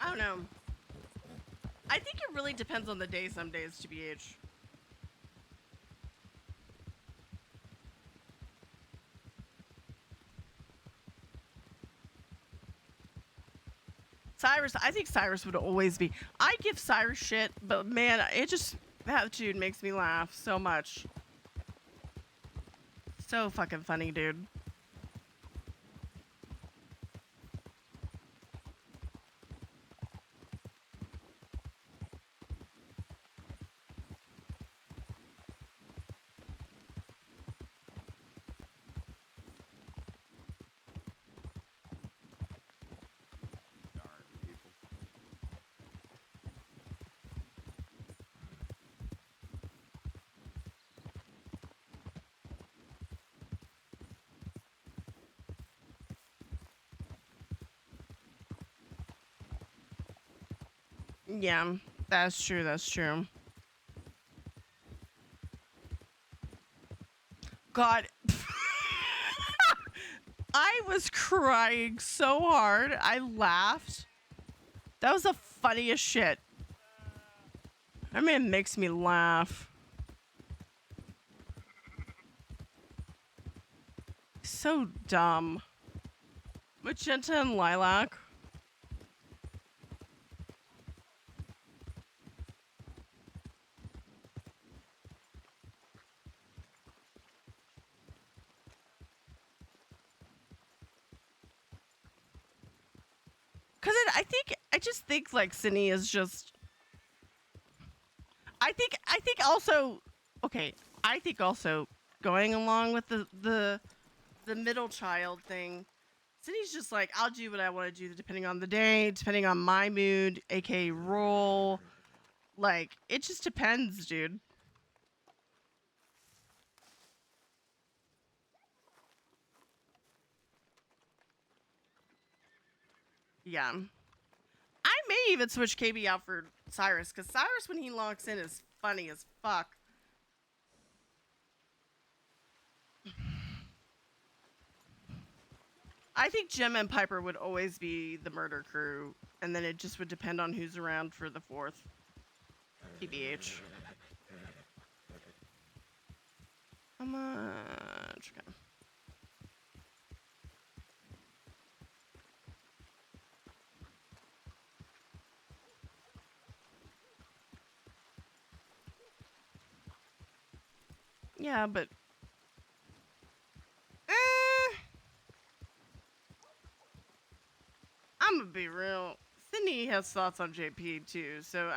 don't know. I think it really depends on the day some days, TBH. Cyrus, I think Cyrus would always be. I give Cyrus shit, but man, that dude makes me laugh so much. So fucking funny, dude. Yeah, that's true. That's true. God, I was crying so hard. I laughed. That was the funniest shit. That man makes me laugh. So dumb. Magenta and lilac. Cause I just think like Sydney is just. I think also, okay. I think also going along with the middle child thing. Sydney's just like, I'll do what I want to do depending on the day, depending on my mood, aka role. Like it just depends, dude. Yeah. I may even switch KB out for Cyrus, because Cyrus, when he locks in, is funny as fuck. I think Jim and Piper would always be the murder crew, and then it just would depend on who's around for the fourth. TBH. How much? Okay. Yeah, but I'm gonna be real. Sydney has thoughts on JP too, so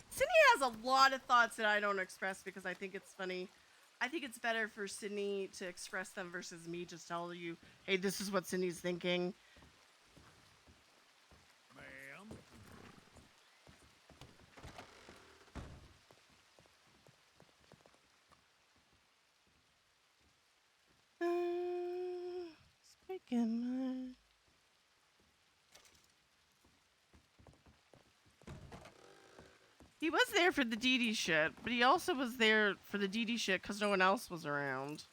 Sydney has a lot of thoughts that I don't express because I think it's funny. I think it's better for Sydney to express them versus me just tell you, hey, this is what Sydney's thinking. Ma'am. Speaking my... He was there for the Dee Dee shit, but he also was there for the Dee Dee shit because no one else was around.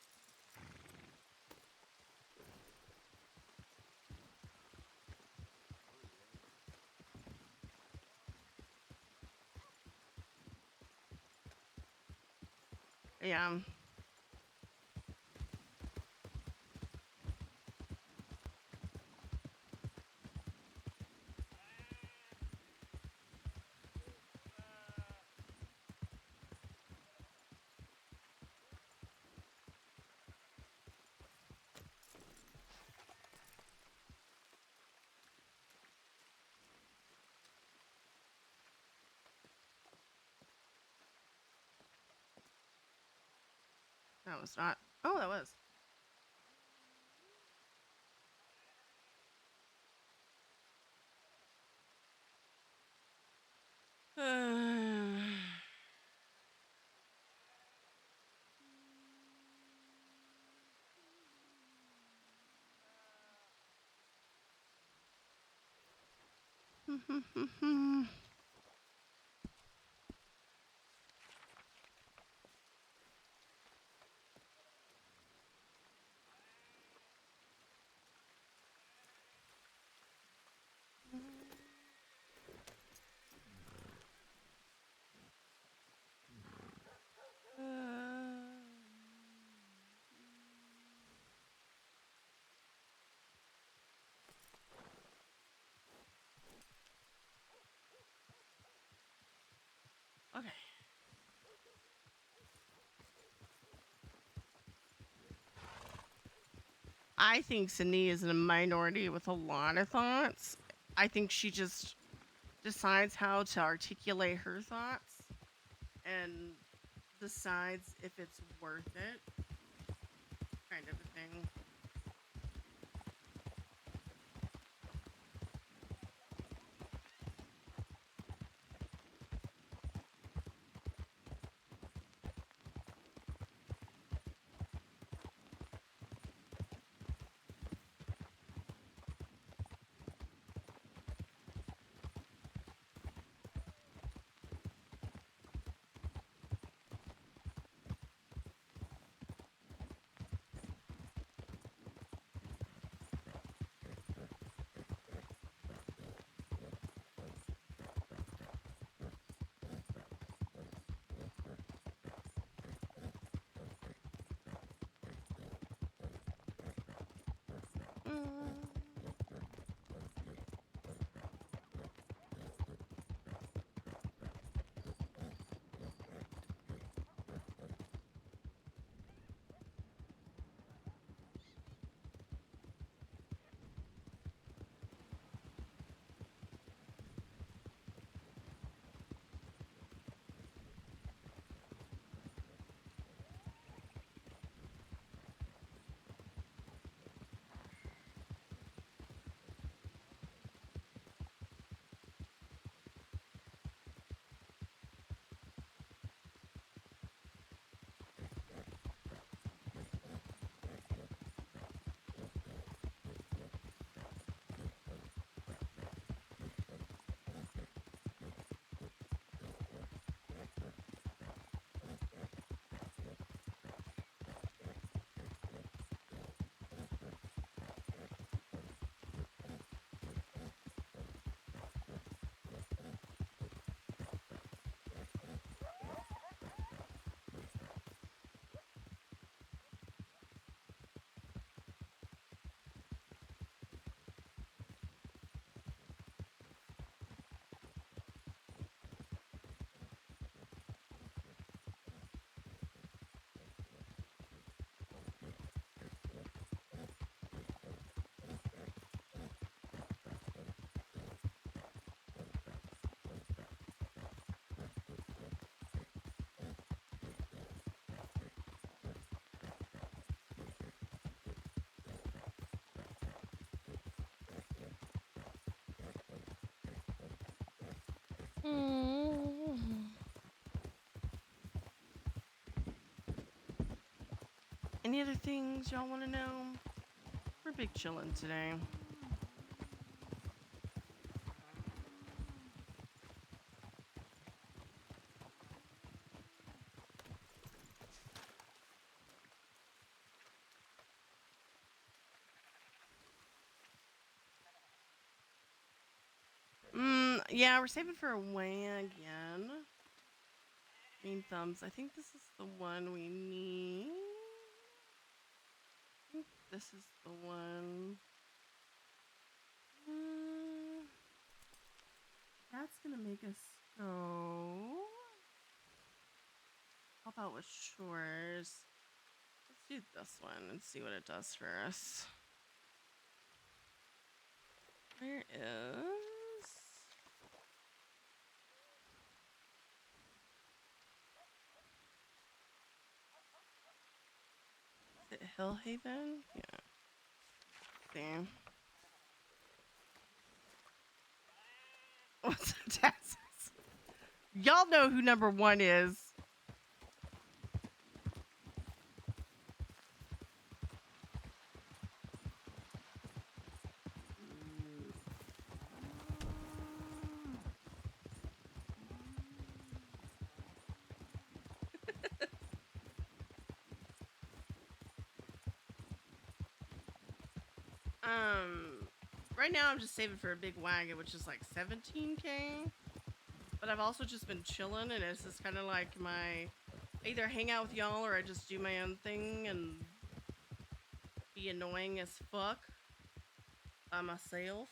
Yeah. That was not... Oh, that was. Okay. I think Sydney is in a minority with a lot of thoughts. I think she just decides how to articulate her thoughts and decides if it's worth it, kind of a thing. Mm. Any other things y'all want to know? We're big chillin' today. Yeah, we're saving for a wagon. Green thumbs. I think this is the one we need. I think this is the one. That's gonna make us go. Help out with chores. Let's do this one and see what it does for us. Where is it? Hillhaven? Yeah. See. What's the taxes? Y'all know who number one is. Right now I'm just saving for a big wagon, which is like 17K. But I've also just been chilling, and it's just kind of like I either hang out with y'all or I just do my own thing and be annoying as fuck by myself.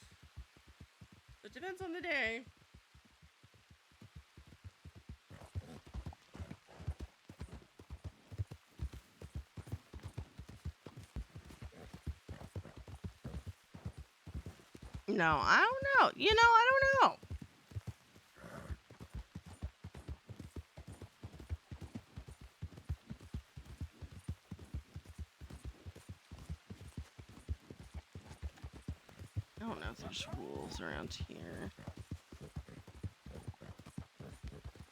It depends on the day. No, I don't know. I don't know. I don't know if there's wolves around here.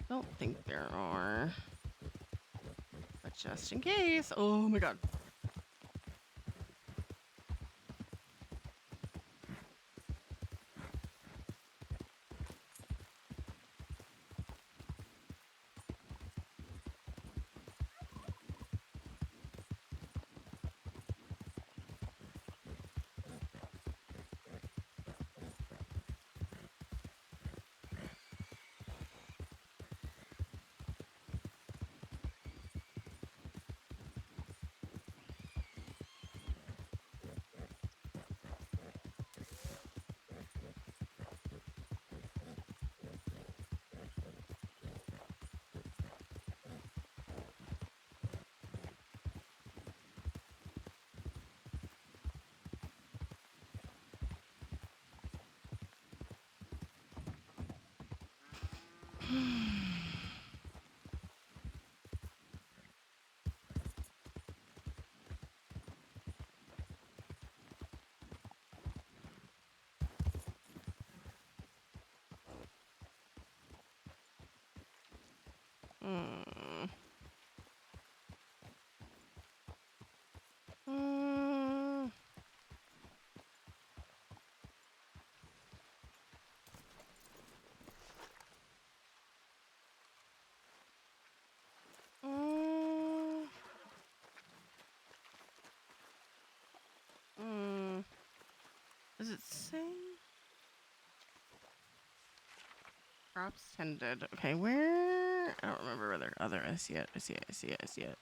Don't think there are. But just in case. Oh my god. Mm. Mm. Mm. Mm. Does it say? Crops tended. Okay, where? I don't remember whether other. I see it. I see it. I see it. I see it.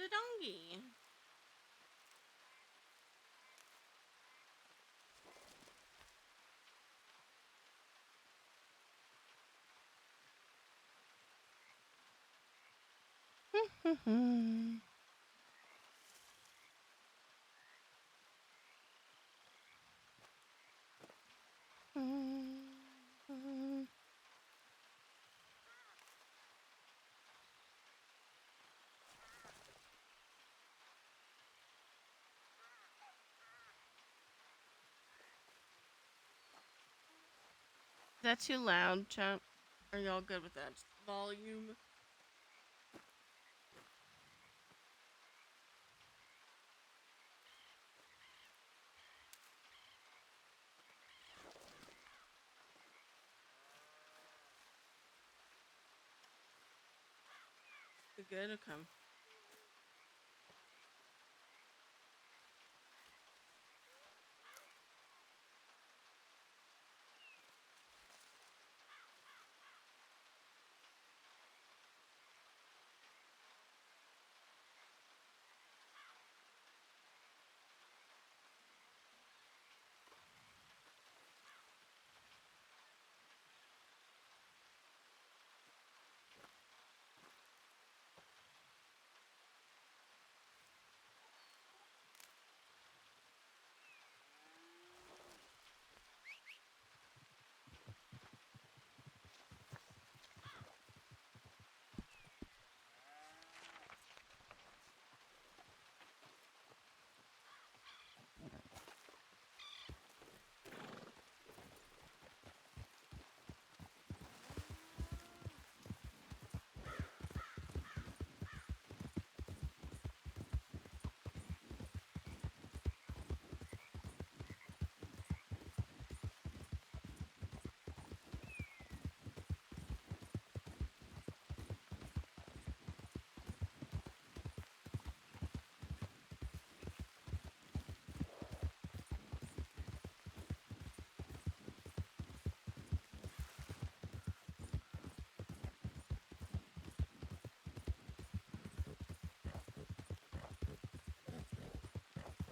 the donkey. Is that too loud, chat? Are y'all good with that volume? You good? Okay.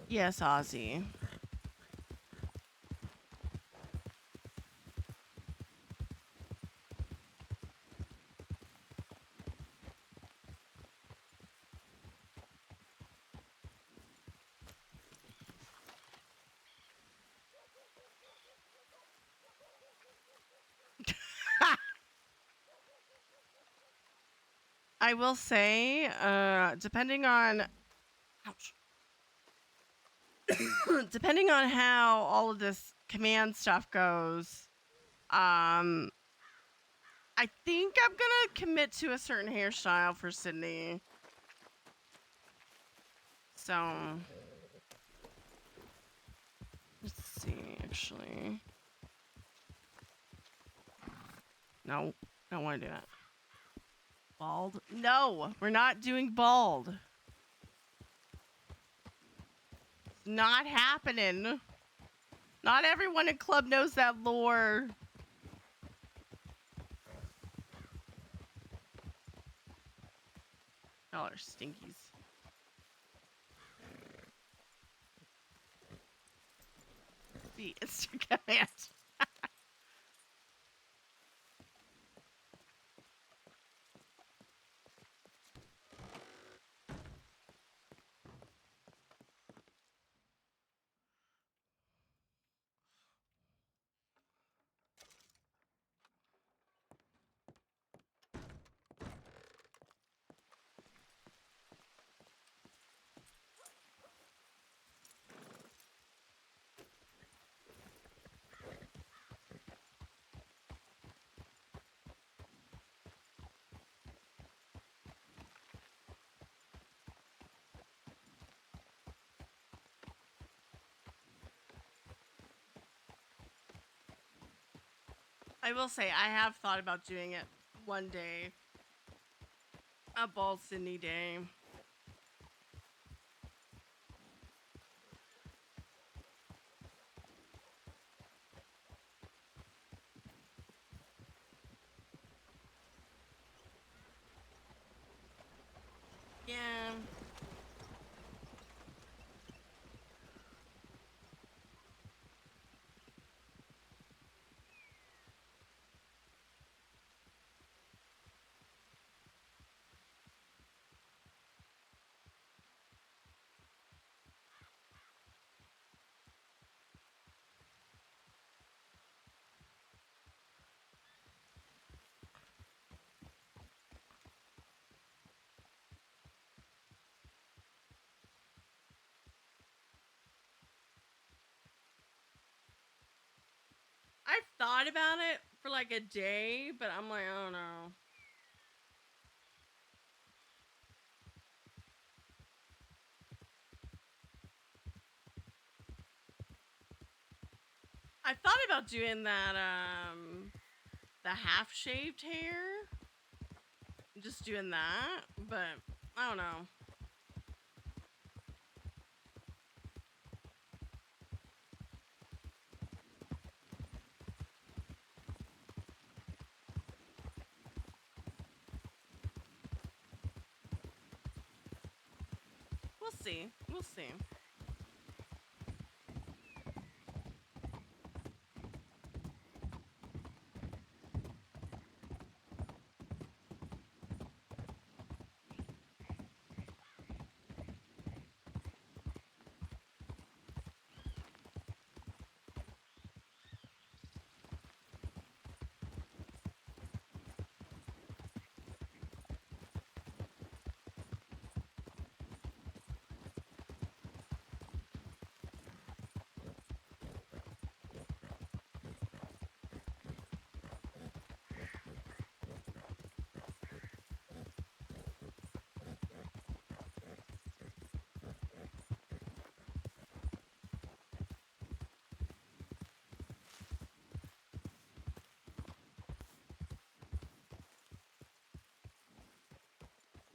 Yes, Ozzy. I will say, depending on, ouch, depending on how all of this command stuff goes, I think I'm gonna commit to a certain hairstyle for Sydney. So, let's see, actually. No, don't want to do that. Bald? No, we're not doing bald. It's not happening. Not everyone in club knows that lore. Y'all are stinkies. The instant command. I will say, I have thought about doing it one day. A bald Sydney day. Yeah. I've thought about it for like a day, but I'm like, I don't know. I thought about doing that, the half shaved hair. Just doing that, but I don't know. We'll see. We'll see.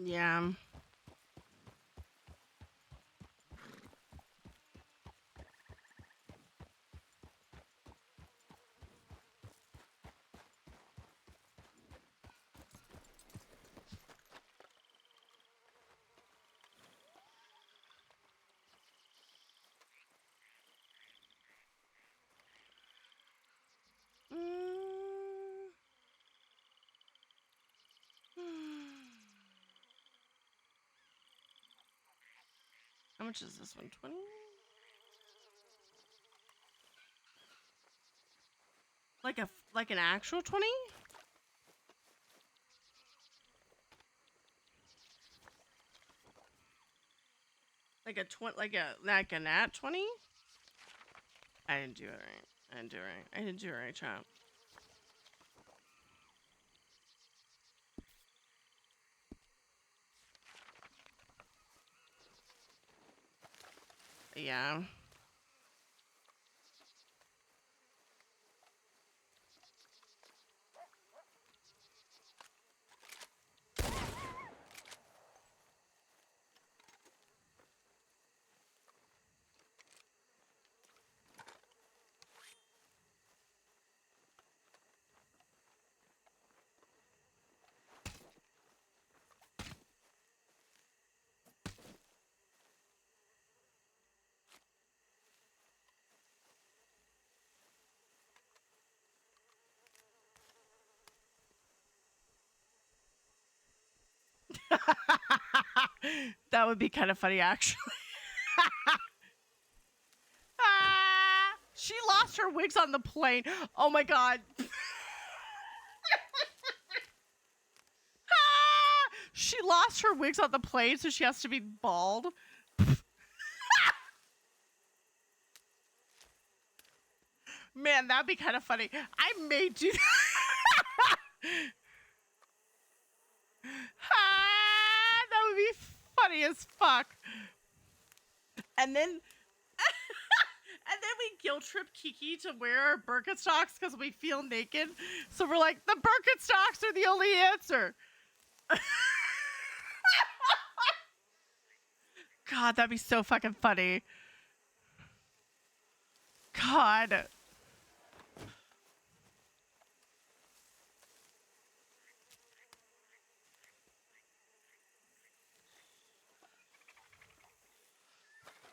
Yeah. Mm. How much is this one? 20? Like an actual 20? Like a nat 20? I didn't do it right. I didn't do it right. I didn't do it right, chat. Yeah. That would be kind of funny, actually. Ah, she lost her wigs on the plane. Oh my god. Ah, she lost her wigs on the plane, so she has to be bald. Man, that'd be kind of funny. I may do. Ah, that would be funny as fuck. And then we guilt trip Kiki to wear our Birkenstocks because we feel naked. So we're like, the Birkenstocks are the only answer. God, that'd be so fucking funny. God.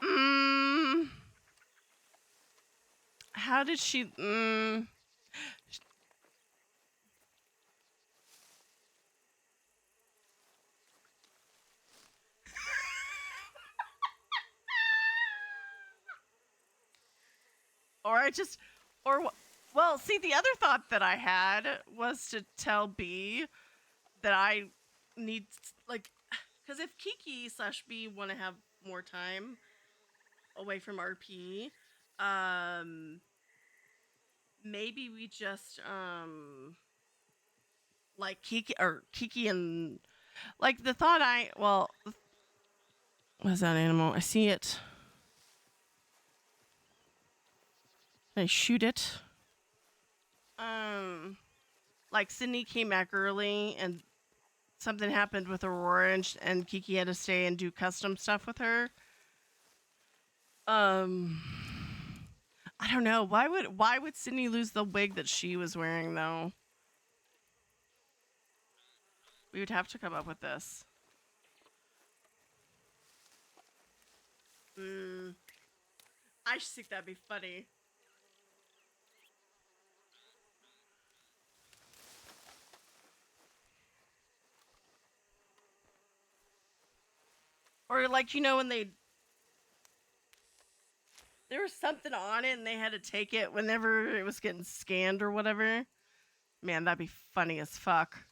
Mm, how did she? Or I just, or well, see, the other thought that I had was to tell B that I need, like, because if Kiki slash B want to have more time away from RP, um, maybe we just like Kiki and like the thought I well what's that animal? I see it. I shoot it. Um like Sydney came back early and something happened with Aurora and Kiki had to stay and do custom stuff with her. Um I don't know. Why would Sydney lose the wig that she was wearing though? We would have to come up with this. Mm, I just think that'd be funny. Or like when there was something on it and they had to take it whenever it was getting scanned or whatever. Man, that'd be funny as fuck.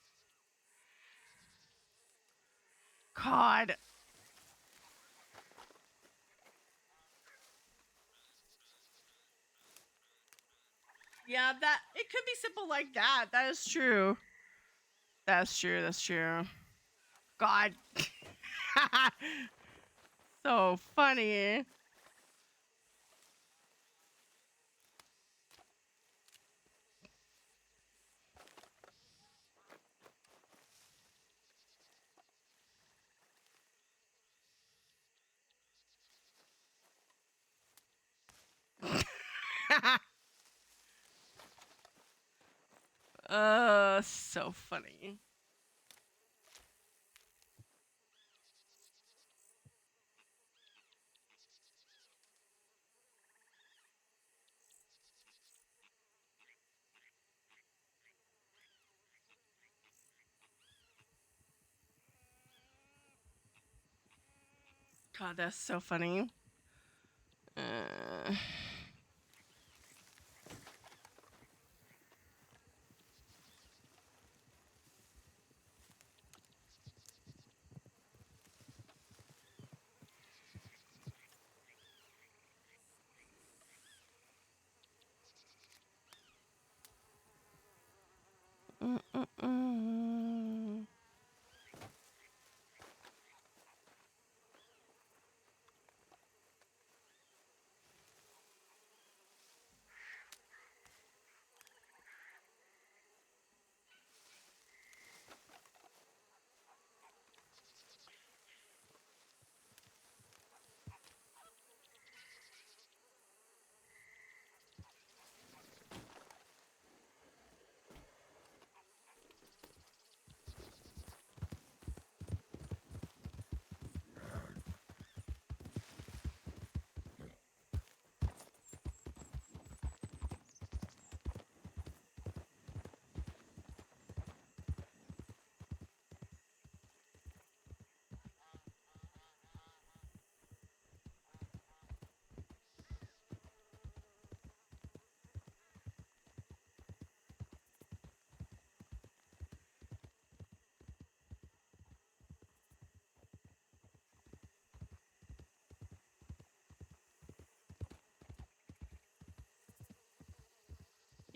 God. Yeah, that it could be simple like that. That is true. That's true. That's true. God. So funny. So funny. God, that's so funny. Uh, mm, mm, mm.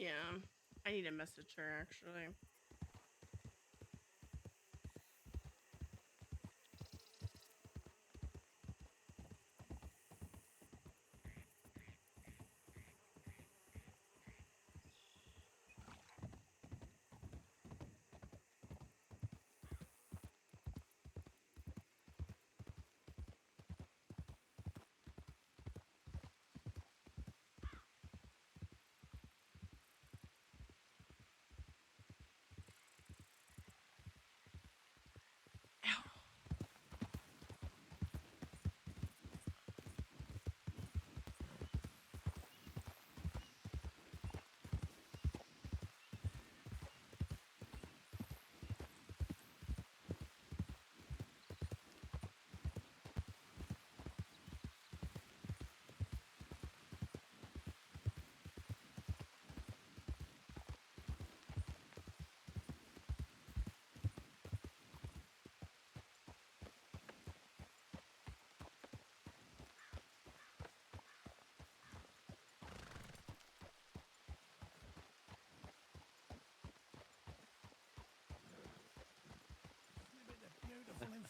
Yeah, I need to message her actually.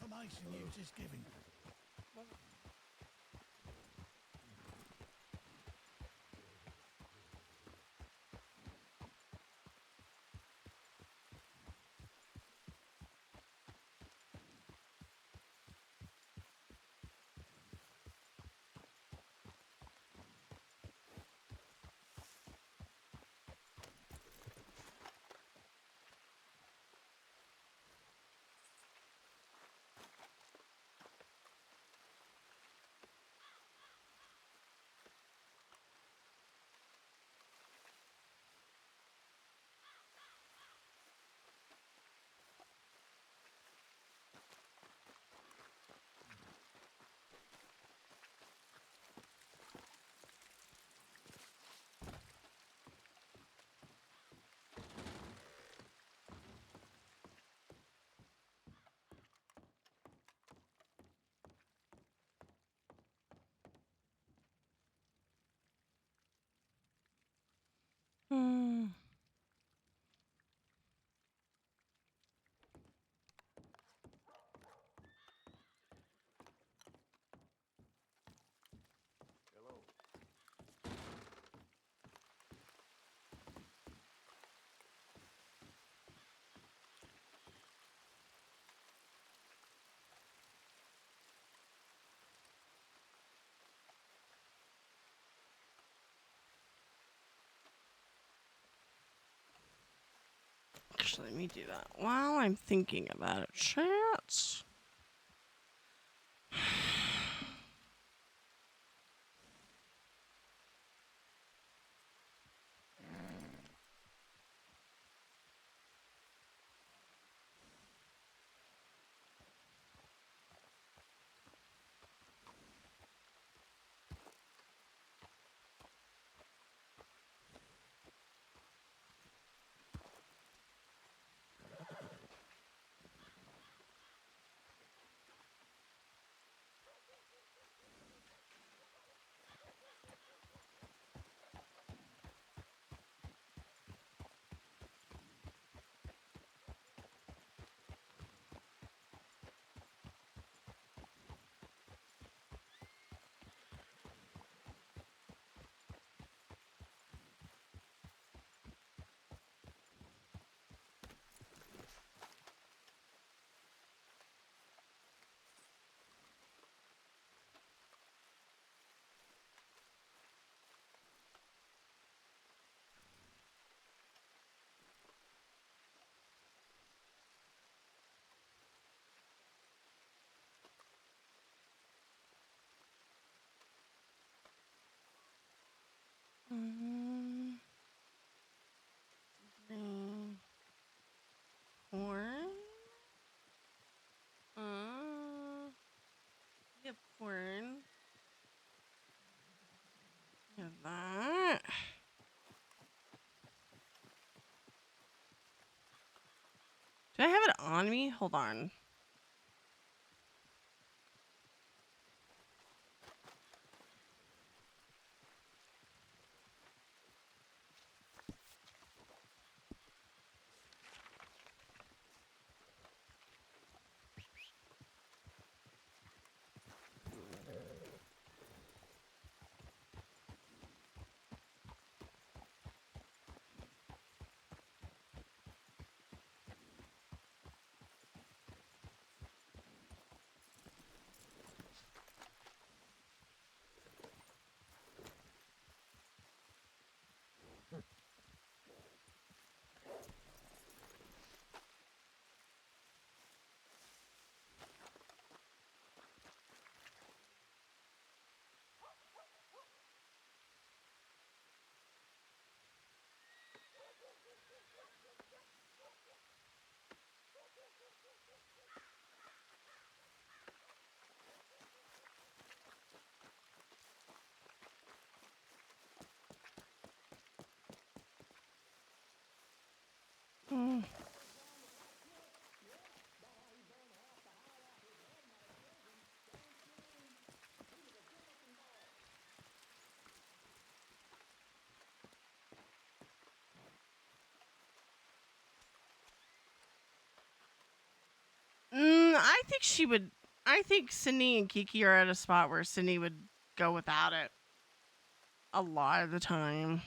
information you was just giving. Hmm. Actually, let me do that while I'm thinking about it, chat. Green corn. We have corn. We have that. Do I have it on me? Hold on. I think she would. I think Sydney and Kiki are at a spot where Sydney would go without it a lot of the time.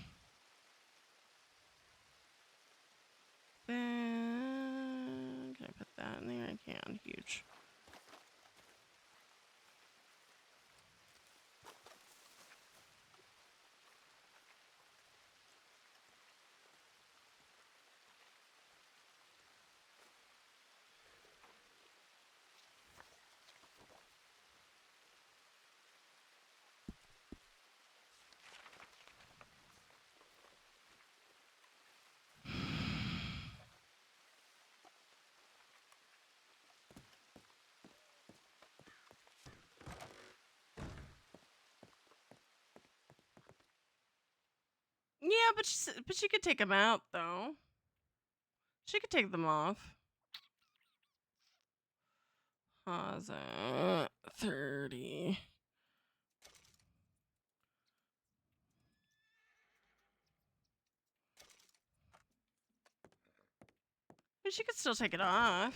Then can I put that in there? I can. Huge. Yeah, but she could take them out though. She could take them off. Pause at 30. But she could still take it off.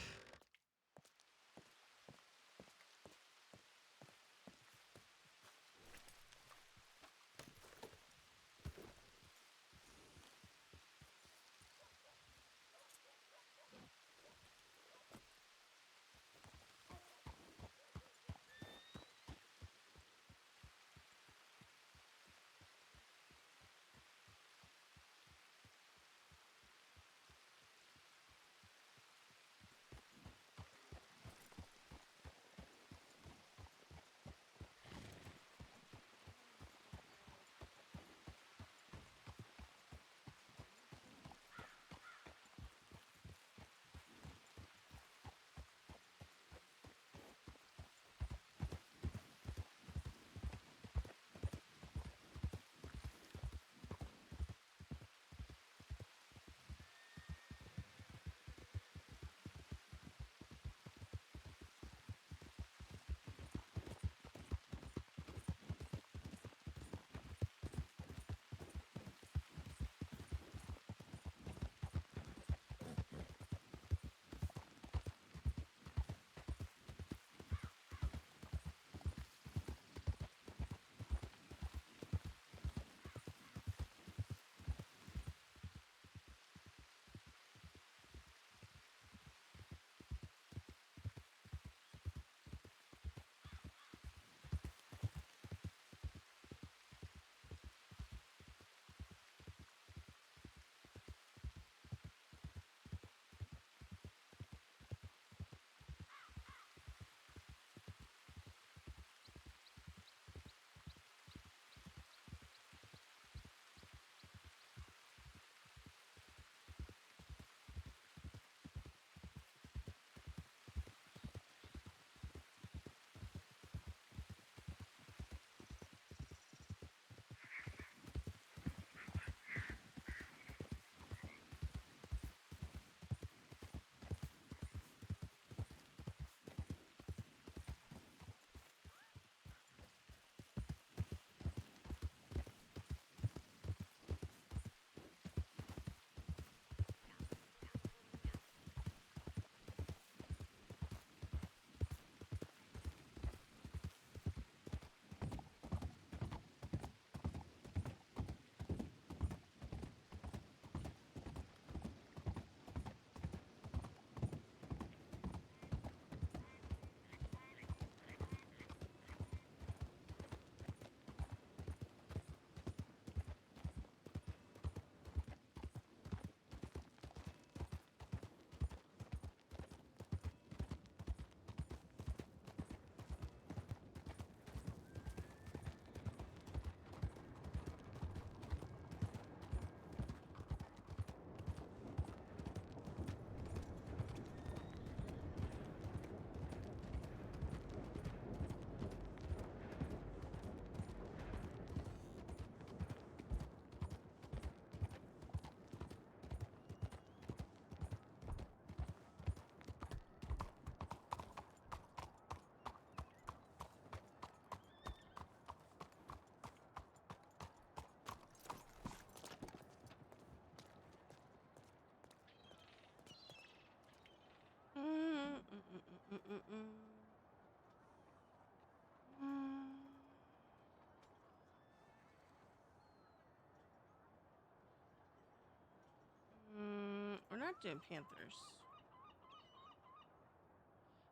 not doing panthers.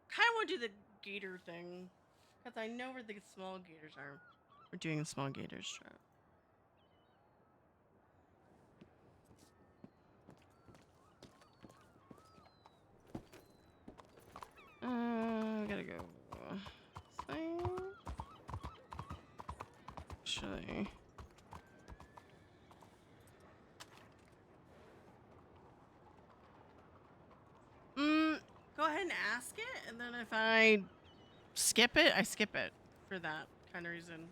Kind of want to do the gator thing. Because I know where the small gators are. We're doing a small gators trap. I gotta go. Actually. Go ahead and ask it, and then if I skip it, I skip it for that kind of reason.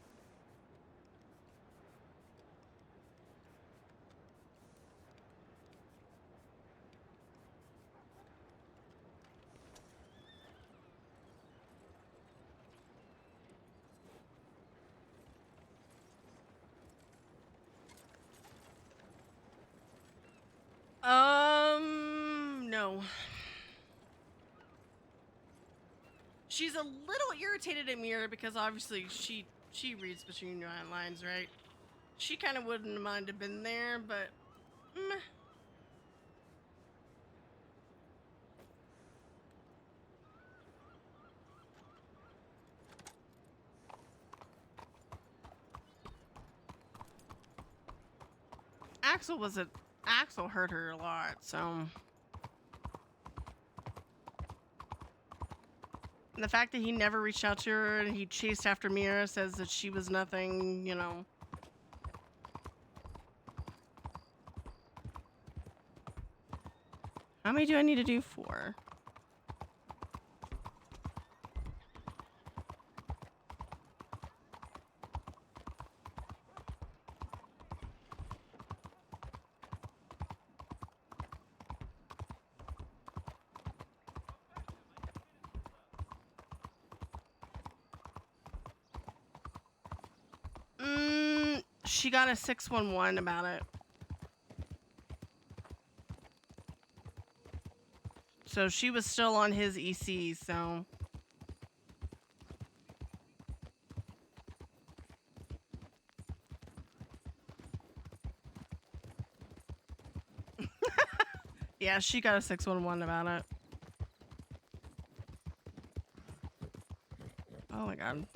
No. She's a little irritated at Mira because obviously she reads between your lines, right? She kind of wouldn't mind have been there, but Axel hurt her a lot, so. And the fact that he never reached out to her and he chased after Mira says that she was nothing, you know. How many do I need to do? 4? She got a 611 about it. So she was still on his EC, so. Yeah, she got a 611 about it. Oh my god.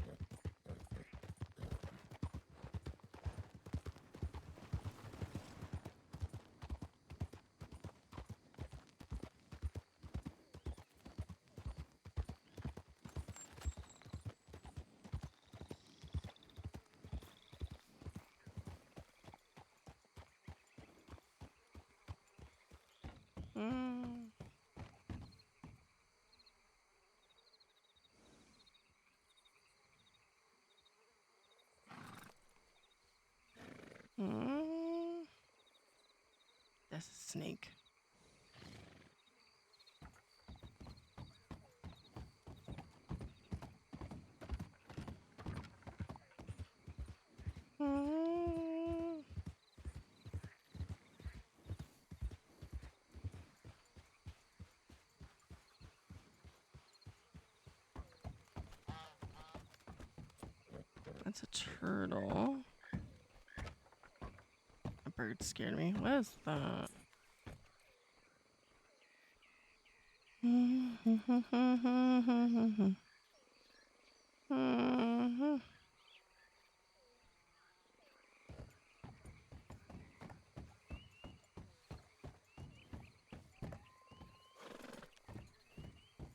That's a snake. That's a turtle. A bird scared me. What is that?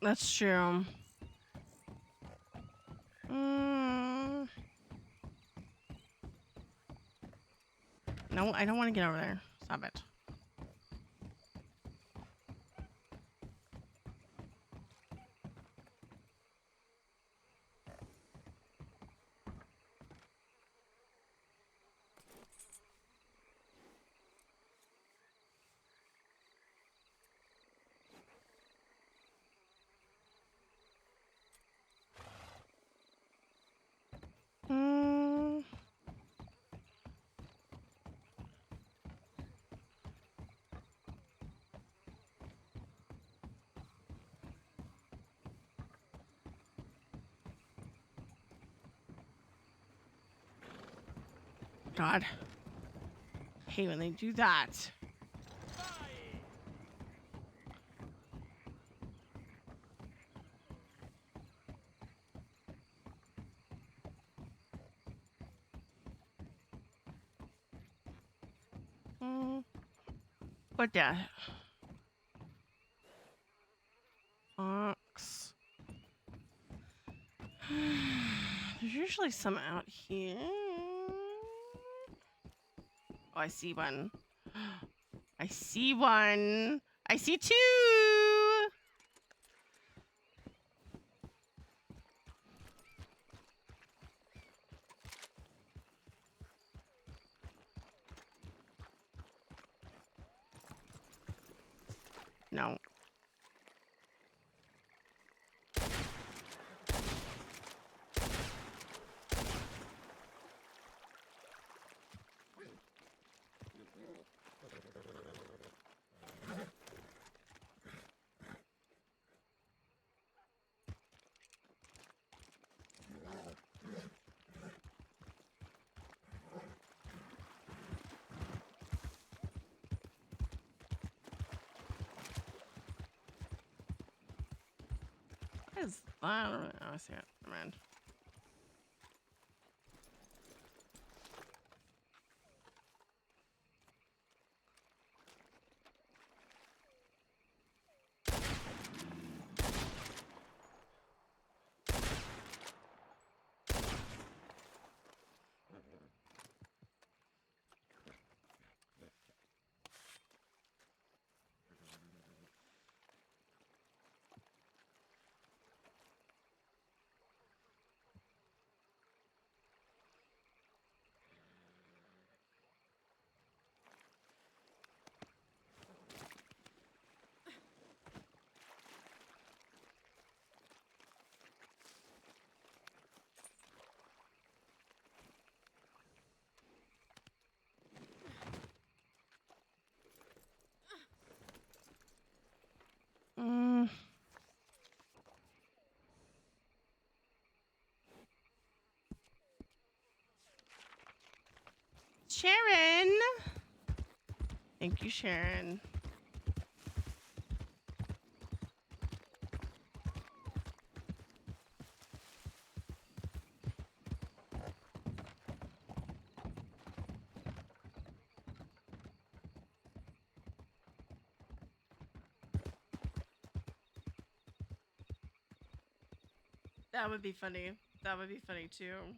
That's true. No, I don't want to get over there. Stop it. God. I hate when they do that. What that? Ox. There's usually some out here. Oh, I see one. I see one. I see two. No. What is that? Oh, I see it. Never mind. Mm. Sharon. Thank you, Sharon. That would be funny. That would be funny too.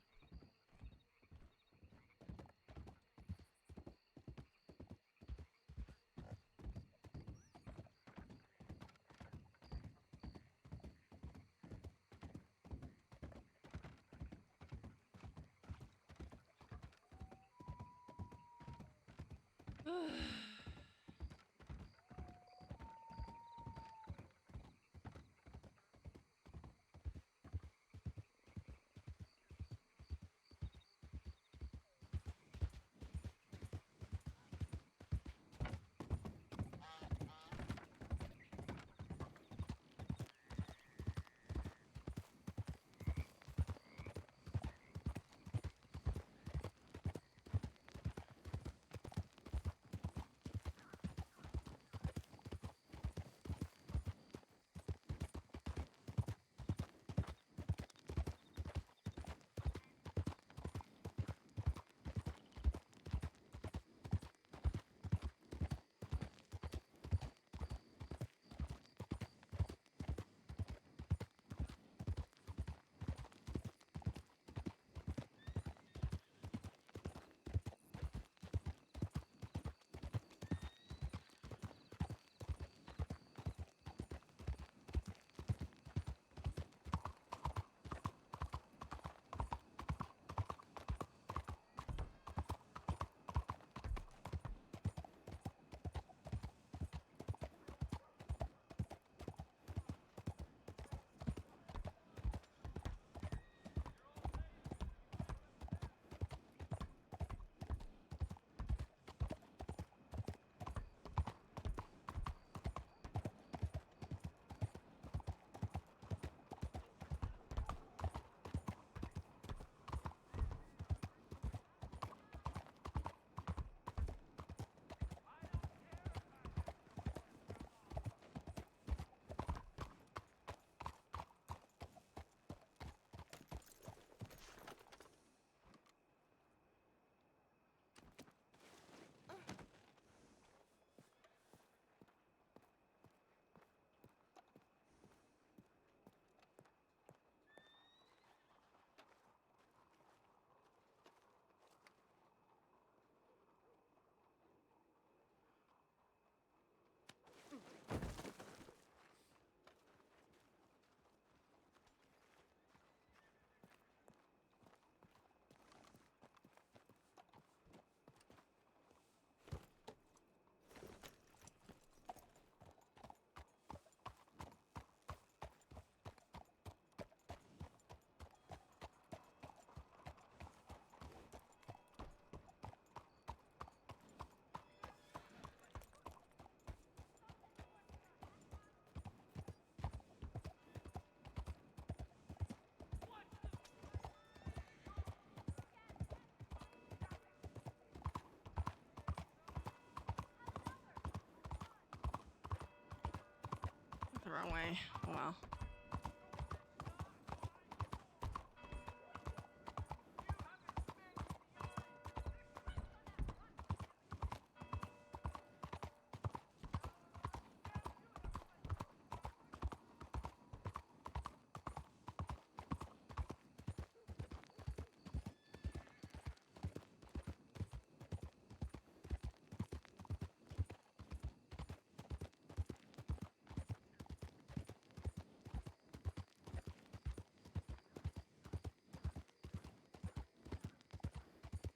wrong way. Oh well.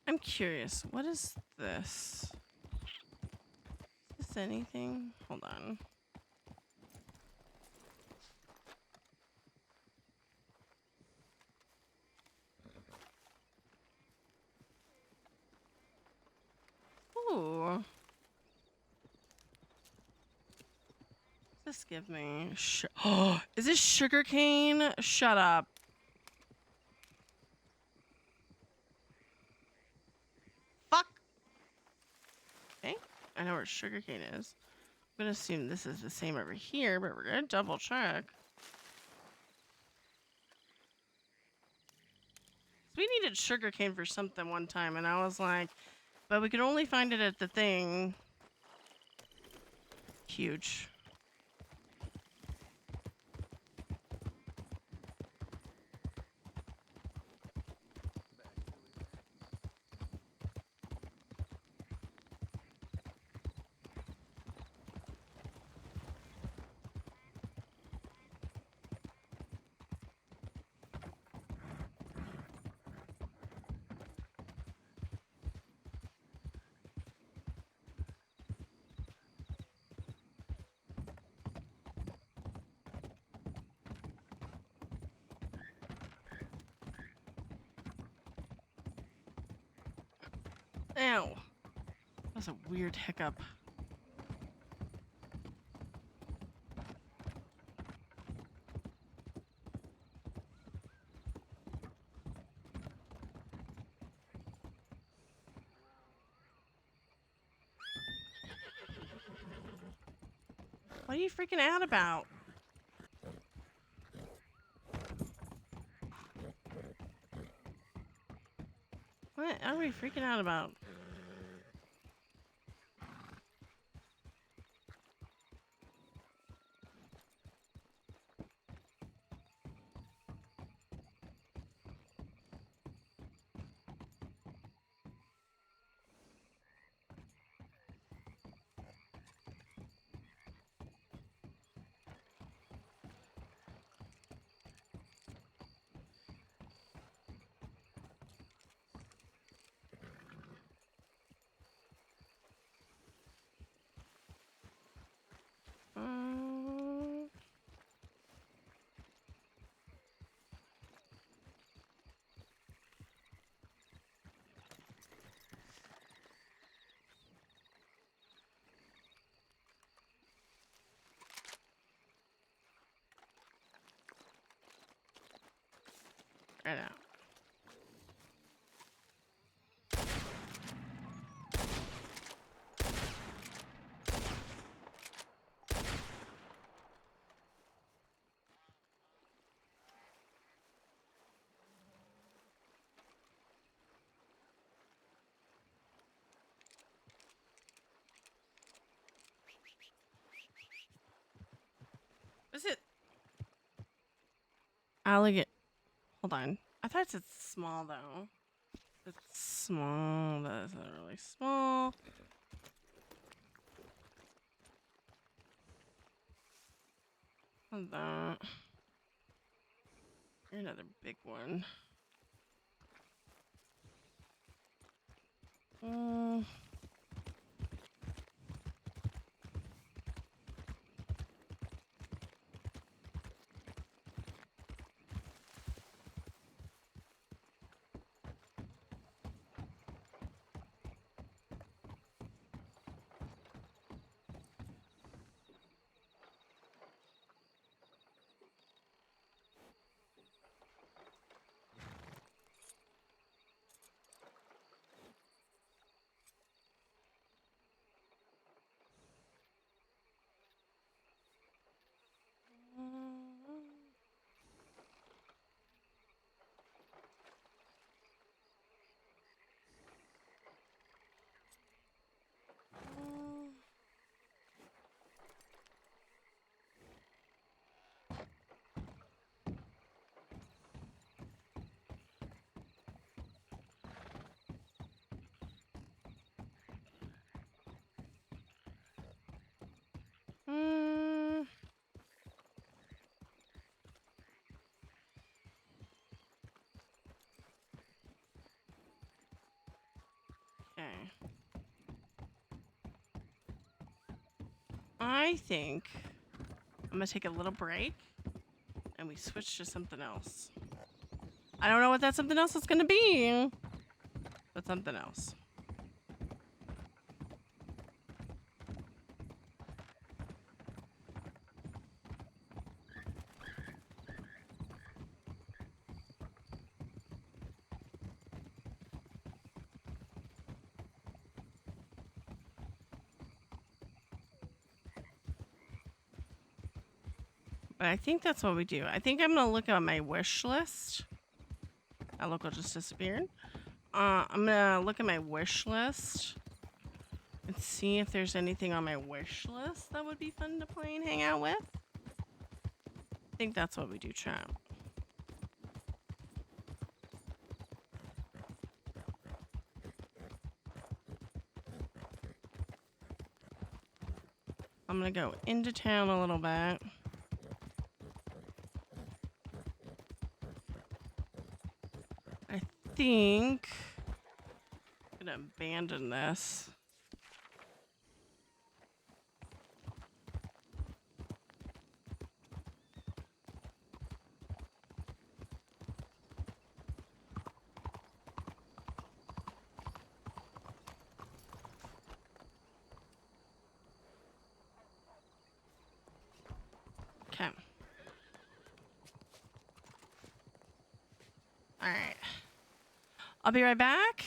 I'm curious. What is this? Is this anything? Hold on. Ooh. What does this give me? Oh, is this sugar cane? Shut up. Fuck. Okay. I know where sugar cane is. I'm gonna assume this is the same over here, but we're gonna double check. We needed sugar cane for something one time, and I was like, but we could only find it at the thing. Huge. Ow. That was a weird hiccup. What are you freaking out about? What are we freaking out about? Right now. Is it? Alligator. Hold on. I thought it said small though. It's small. That is not really small. Hold on. Another big one. Okay. I think I'm gonna take a little break and we switch to something else. I don't know what that something else is gonna be, but something else. But I think that's what we do. I think I'm gonna look at my wish list. That local just disappeared. I'm gonna look at my wish list and see if there's anything on my wish list that would be fun to play and hang out with. I think that's what we do, chat. I'm gonna go into town a little bit. I think I'm gonna abandon this. Okay. All right. I'll be right back.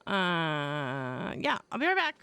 Yeah, I'll be right back.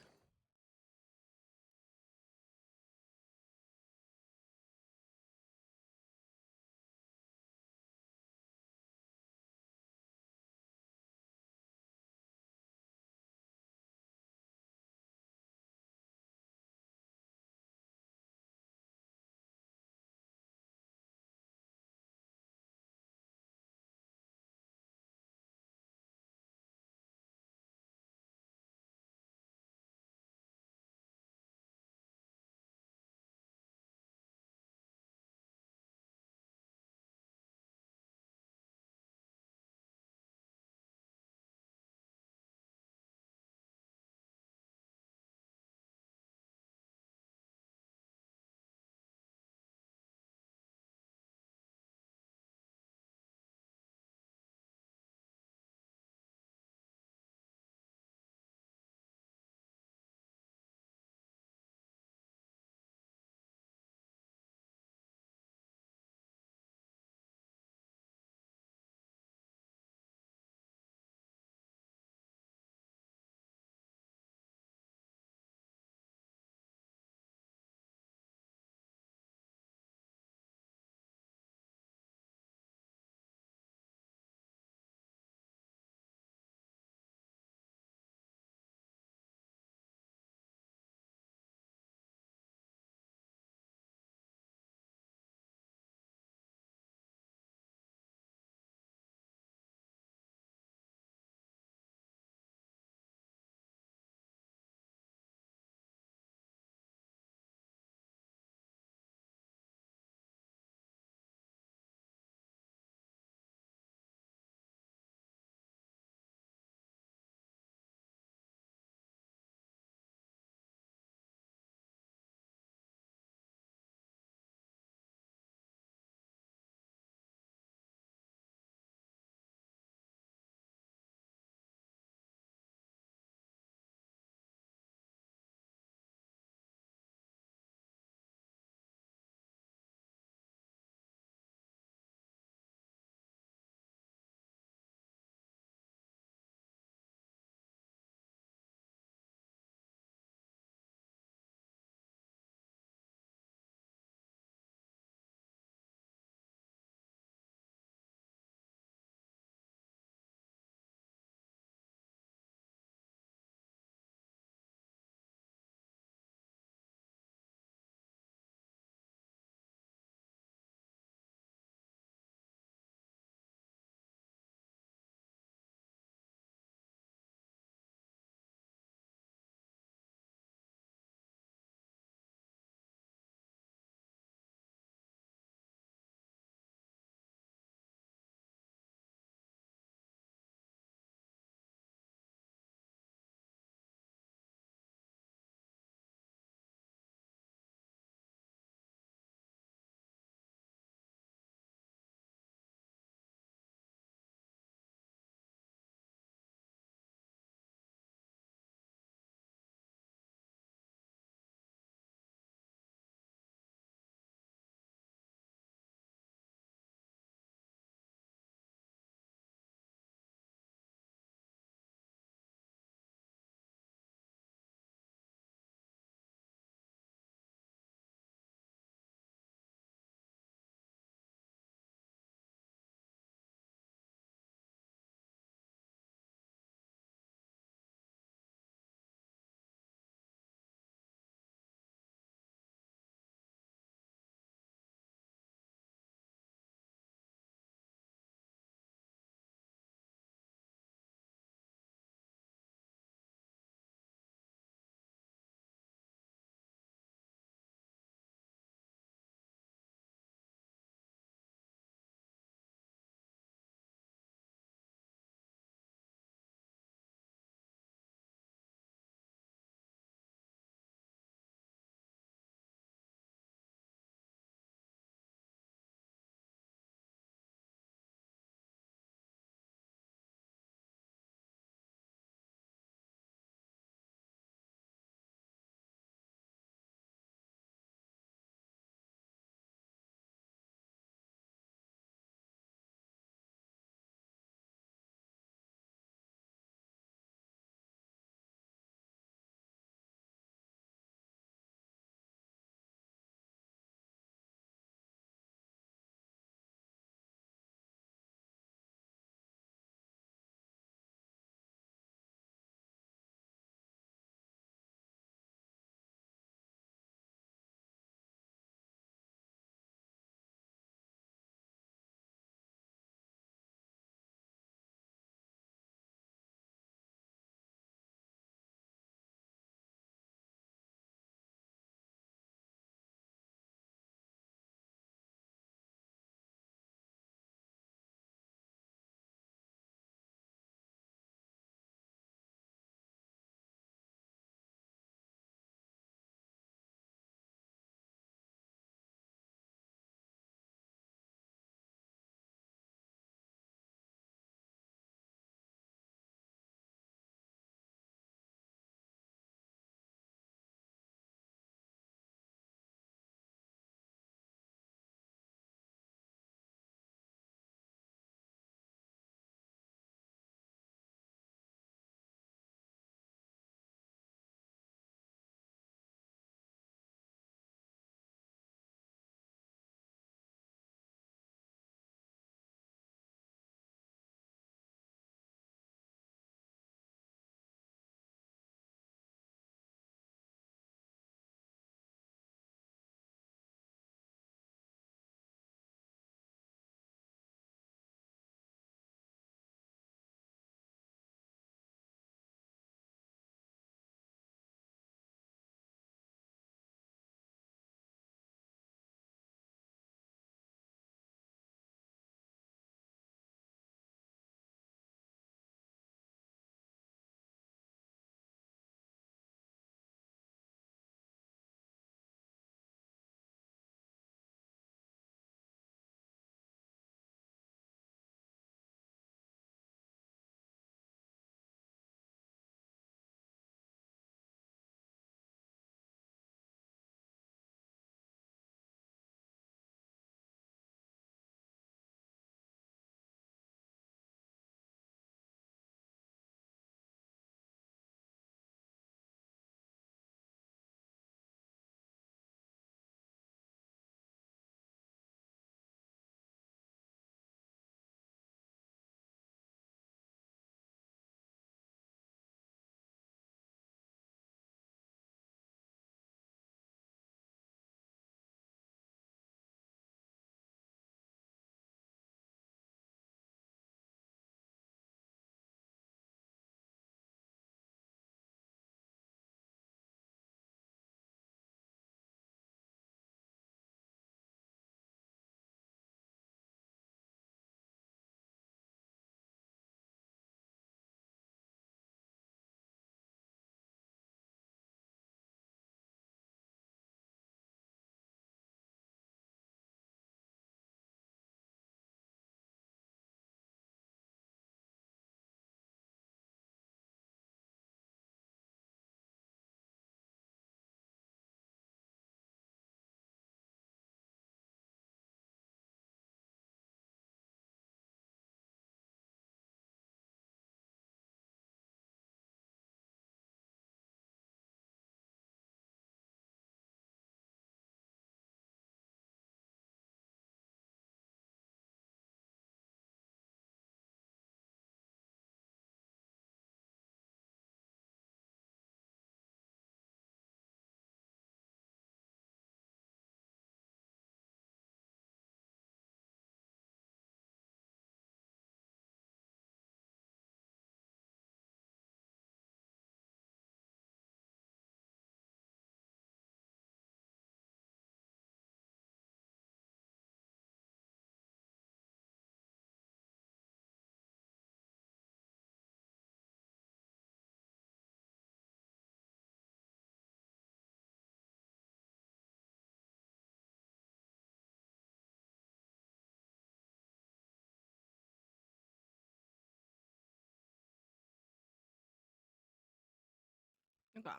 Okay.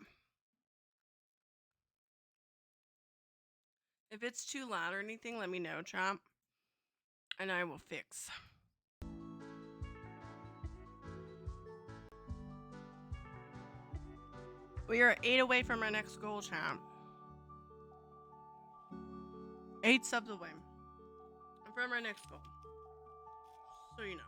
If it's too loud or anything, let me know, chat, and I will fix. We are 8 away from our next goal, chat. 8 subs away. And from our next goal. So you know.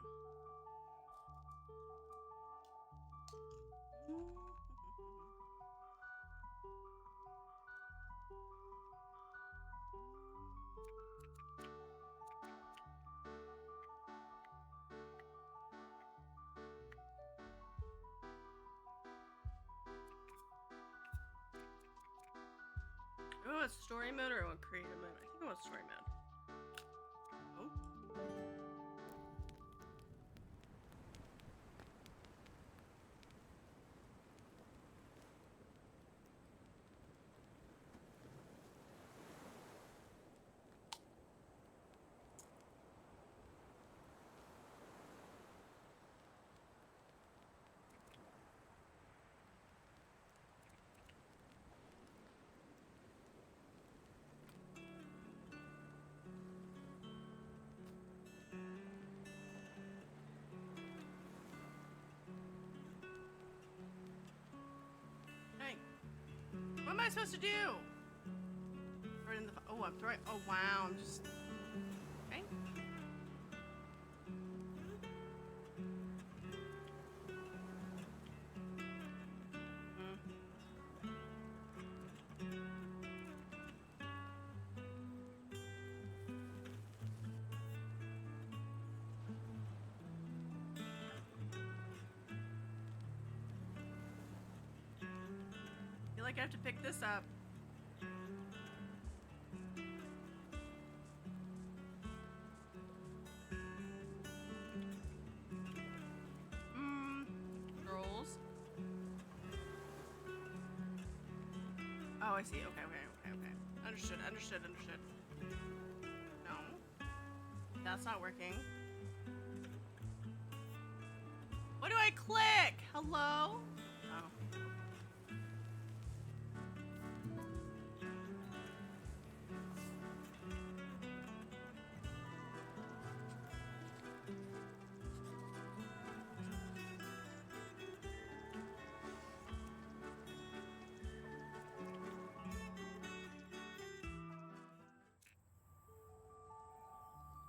Oh, it's story mode or creative mode? I think it was story mode. Oh. Hey. What am I supposed to do? Right in the. Oh, I'm throwing. Oh, wow. I'm just. Okay. I feel like I have to pick this up. Scrolls. Oh, I see. Okay. Understood. No. That's not working. What do I click? Hello? Oh.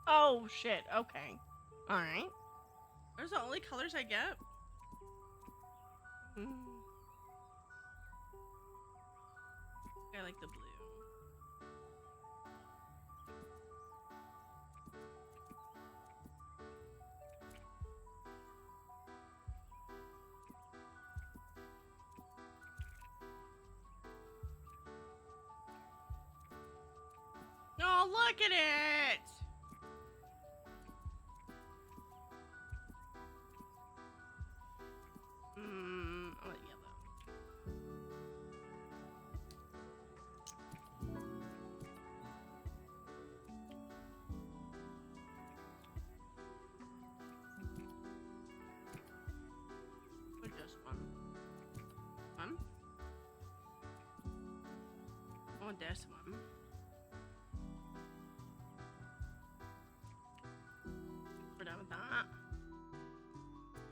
Oh, shit. Okay. Alright. Those are the only colors I get? I like the blue. Oh, look at it! I like yellow. What this one? One? Oh, this one. We're done with that.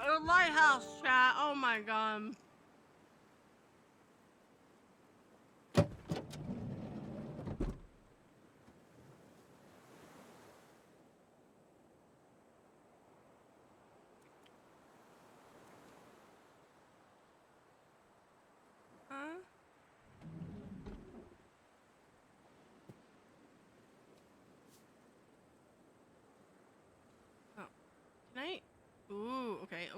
Oh, lighthouse chat. Oh my god. Huh? Oh. Can I? Ooh, okay.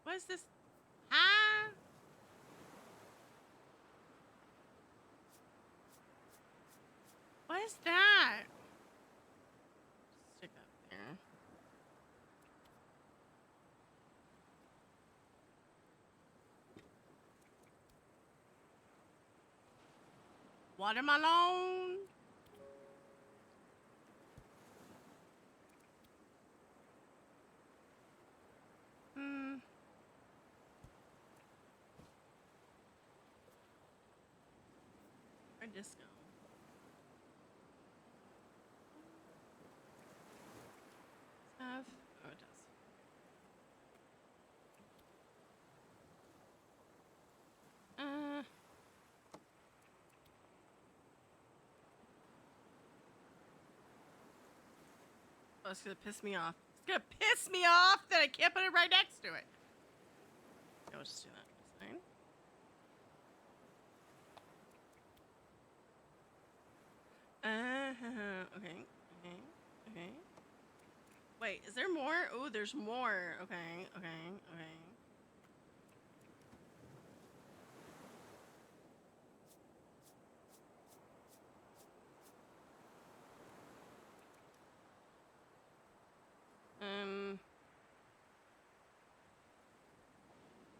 What is this? Huh? What is that? Stick that there. Watermelon. Where'd this go? Have? Oh, it does. Oh, it's gonna piss me off. It's gonna piss me off that I can't put it right next to it. Yeah, we'll just do that. It's fine. Okay. Wait, is there more? Oh, there's more. Okay.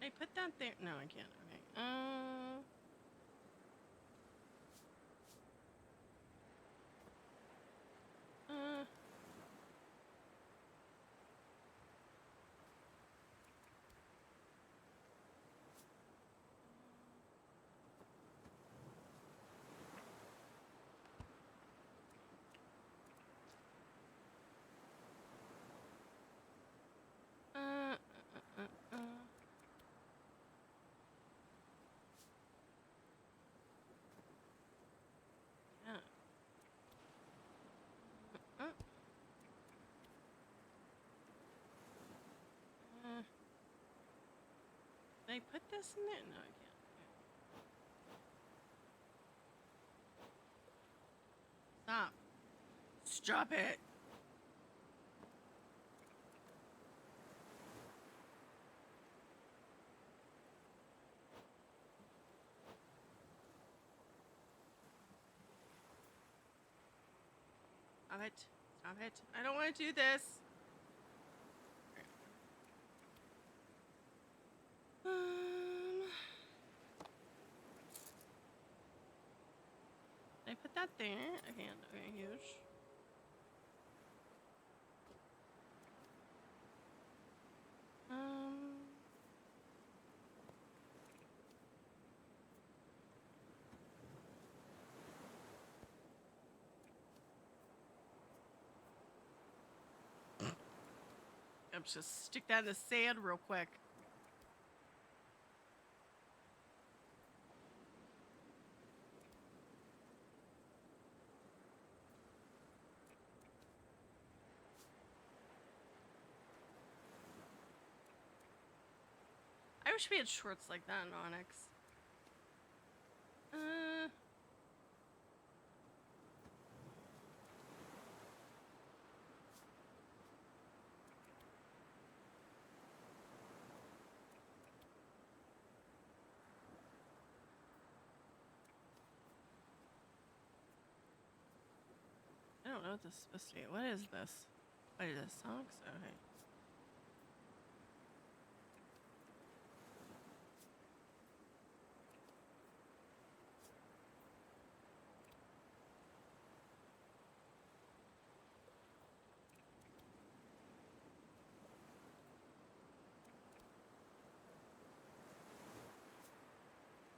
I put that there. No, I can't. Okay. Uh. Yeah. Did I put this in there? No, I can't. Stop. Stop it. Stop it. Stop it. I don't want to do this. Did I put that there? Okay, huge. I'm just stick that in the sand real quick. I wish we had shorts like that in Onyx. I don't know what this is supposed to be. What is this? What is this? Socks? Okay.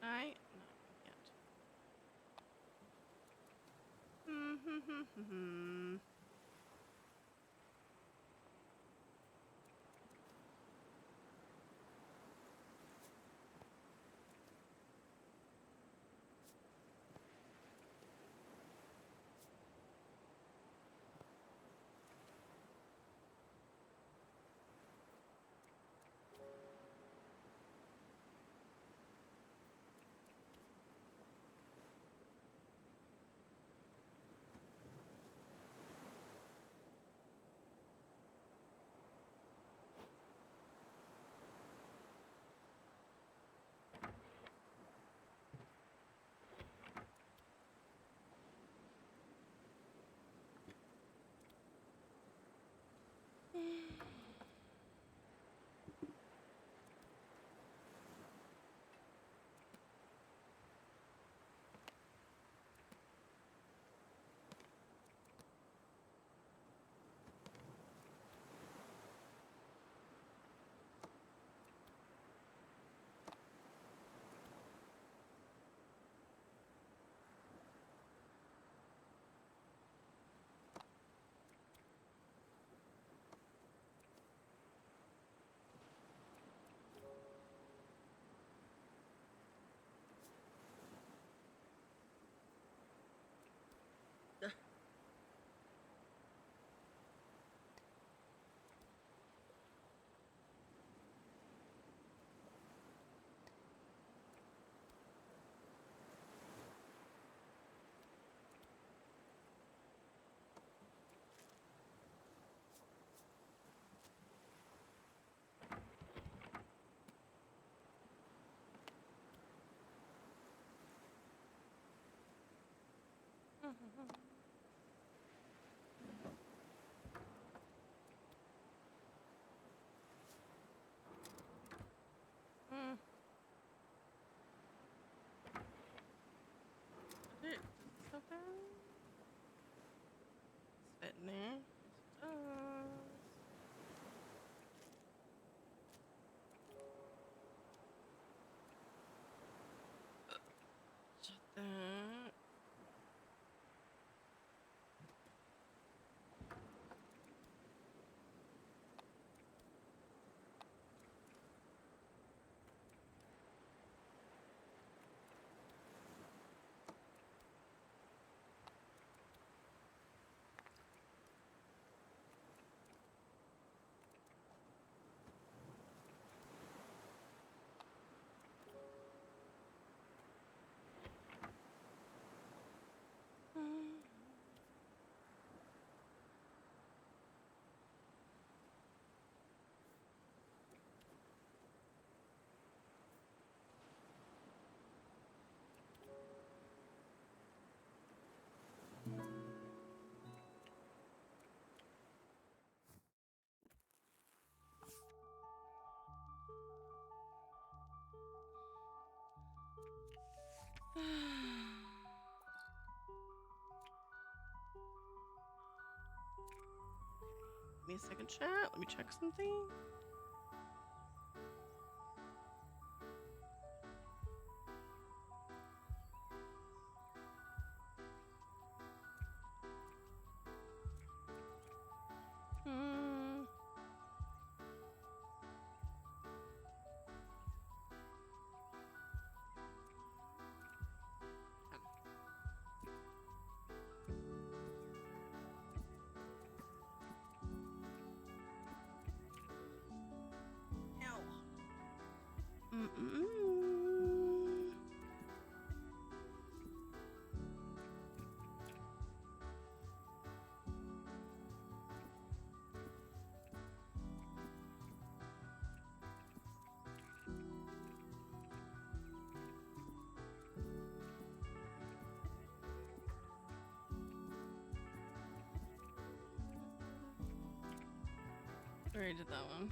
No, I can't. in there. Yes, it does. Shut that. Give me a second, chat. Let me check something. Hmm. Ow. Mm-mm. I already did that one.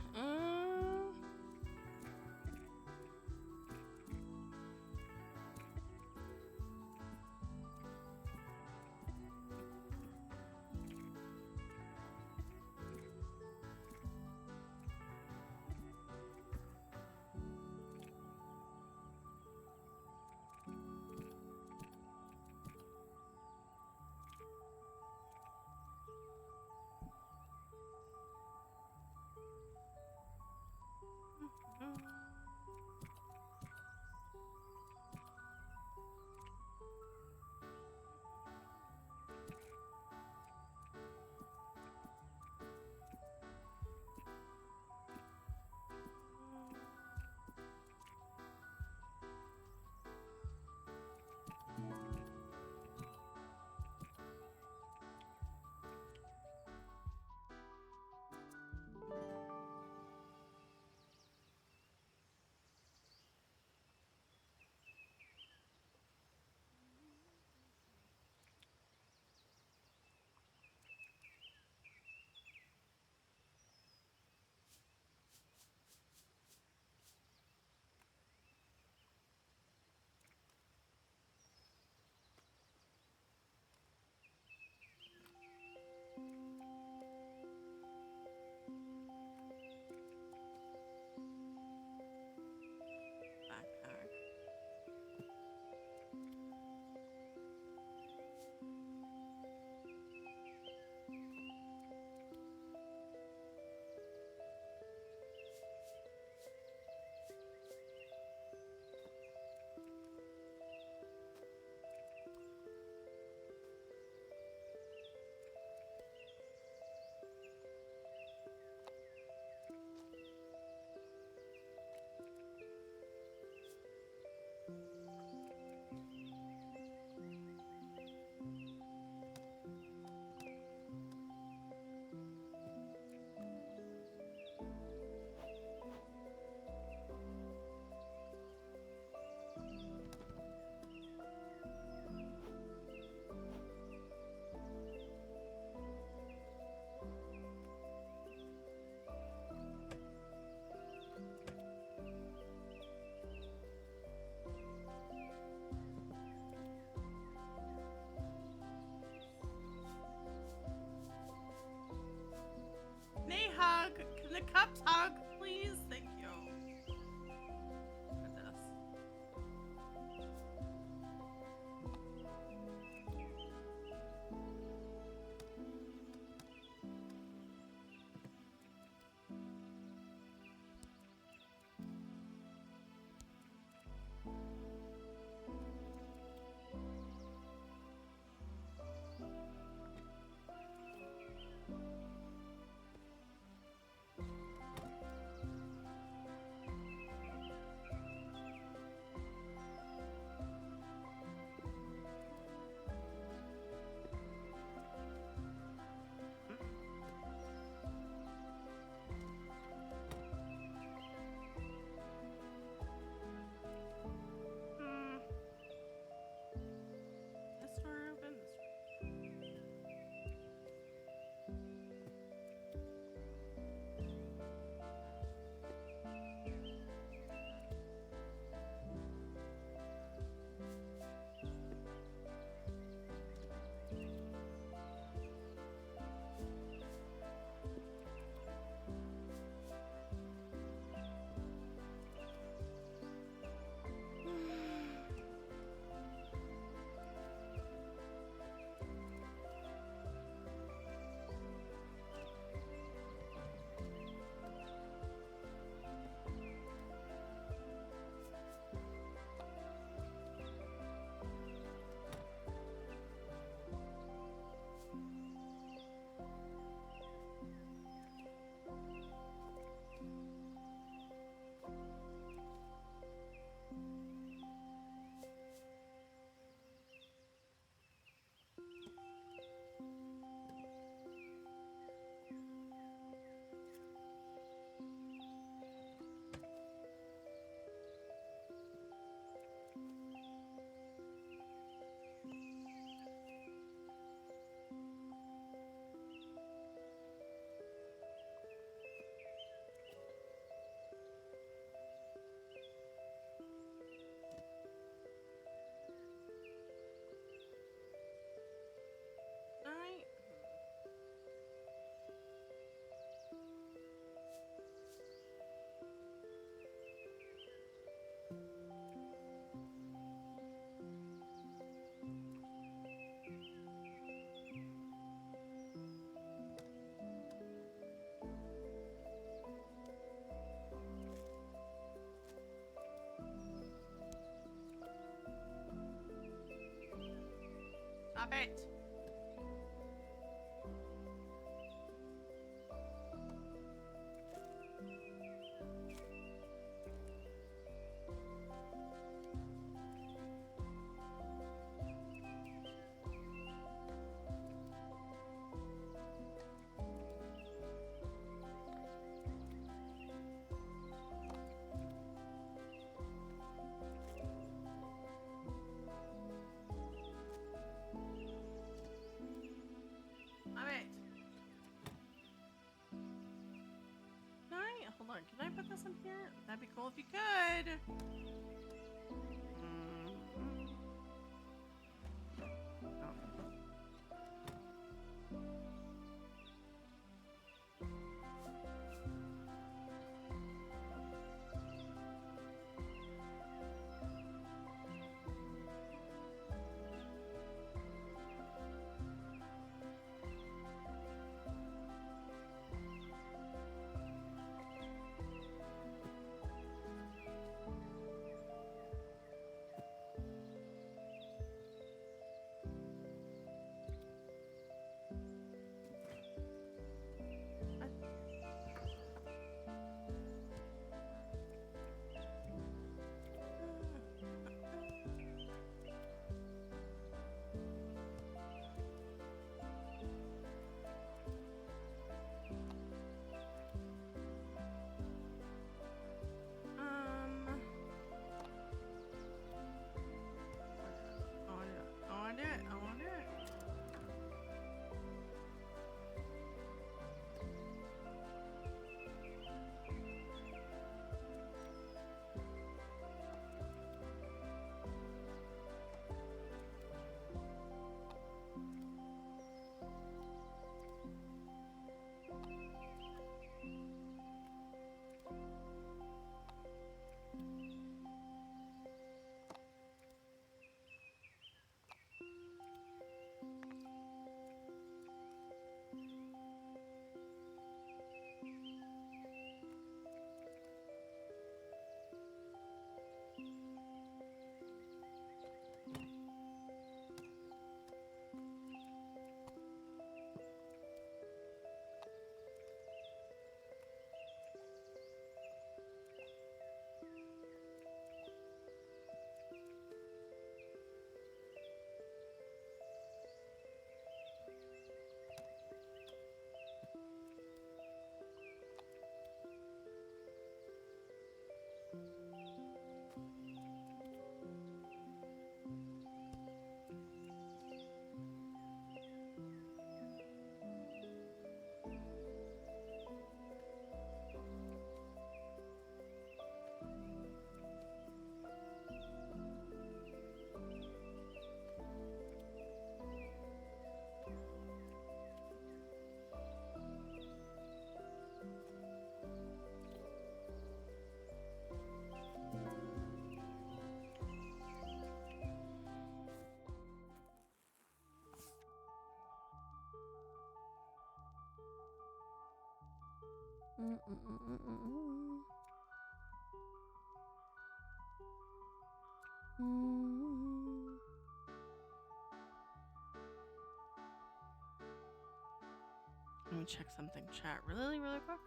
The cup talk, please. Thank you. For this. This door open. This door. Alright. Stop it. Stop it. Alright, hold on. Can I put this in here? That'd be cool if you could. Let me check something, chat, really quick.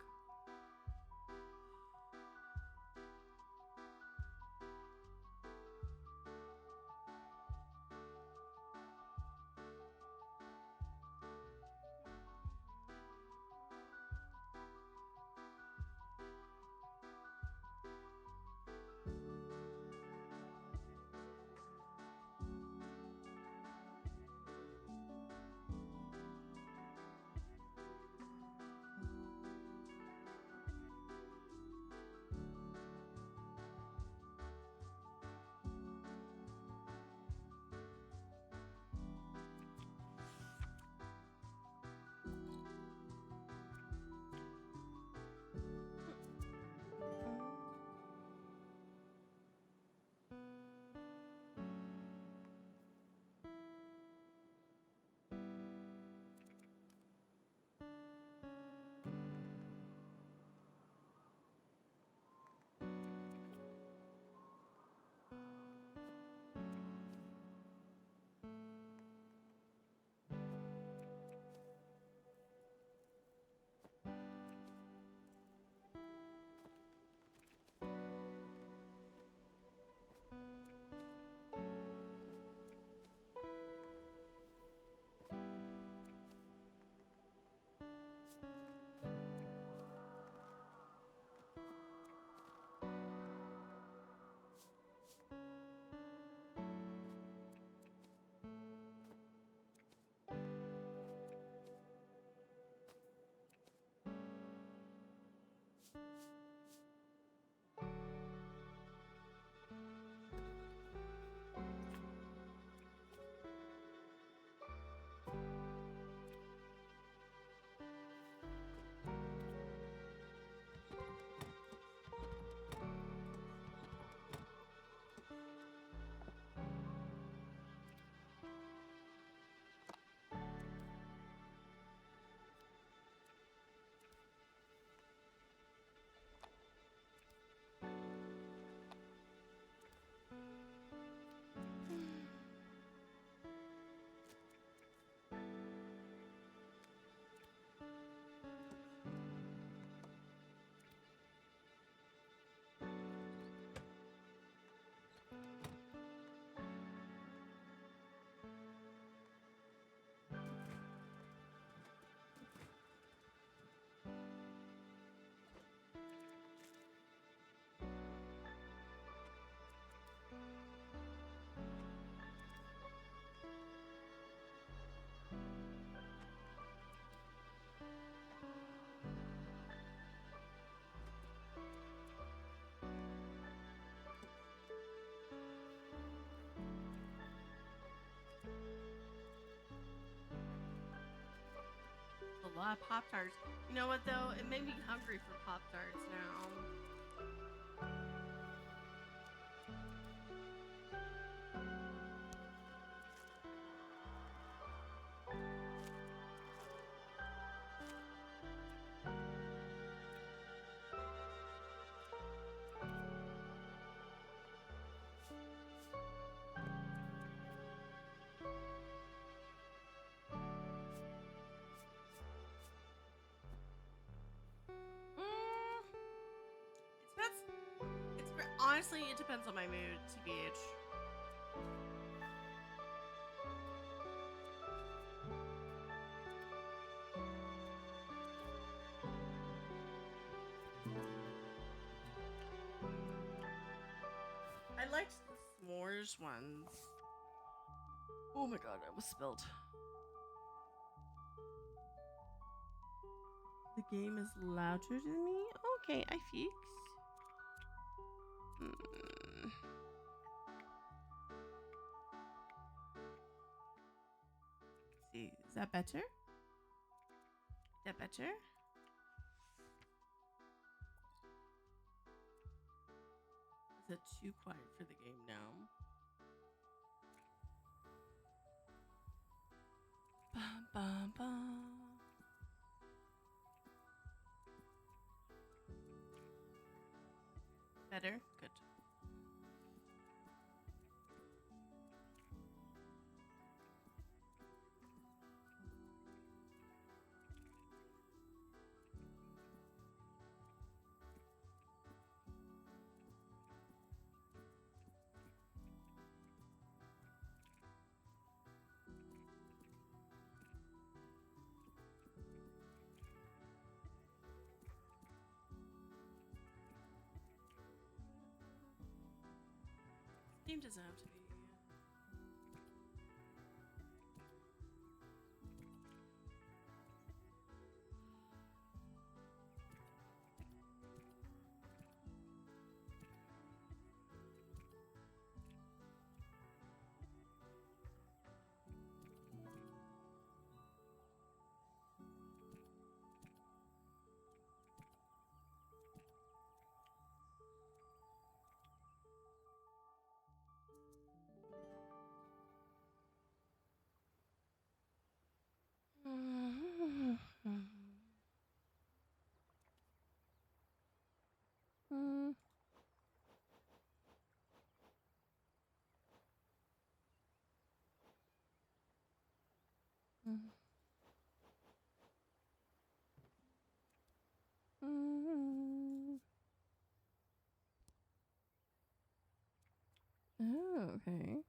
A lot of Pop Tarts. You know what though? It made me hungry for Pop Tarts now. Honestly, it depends on my mood, TBH. I liked the s'mores ones. Oh my god, I was spilled. The game is louder than me? Okay, I fix. See, is that better? Is that better? Is it too quiet for the game now? Ba, ba, ba. Better? Good. Game doesn't have to be. Oh, okay.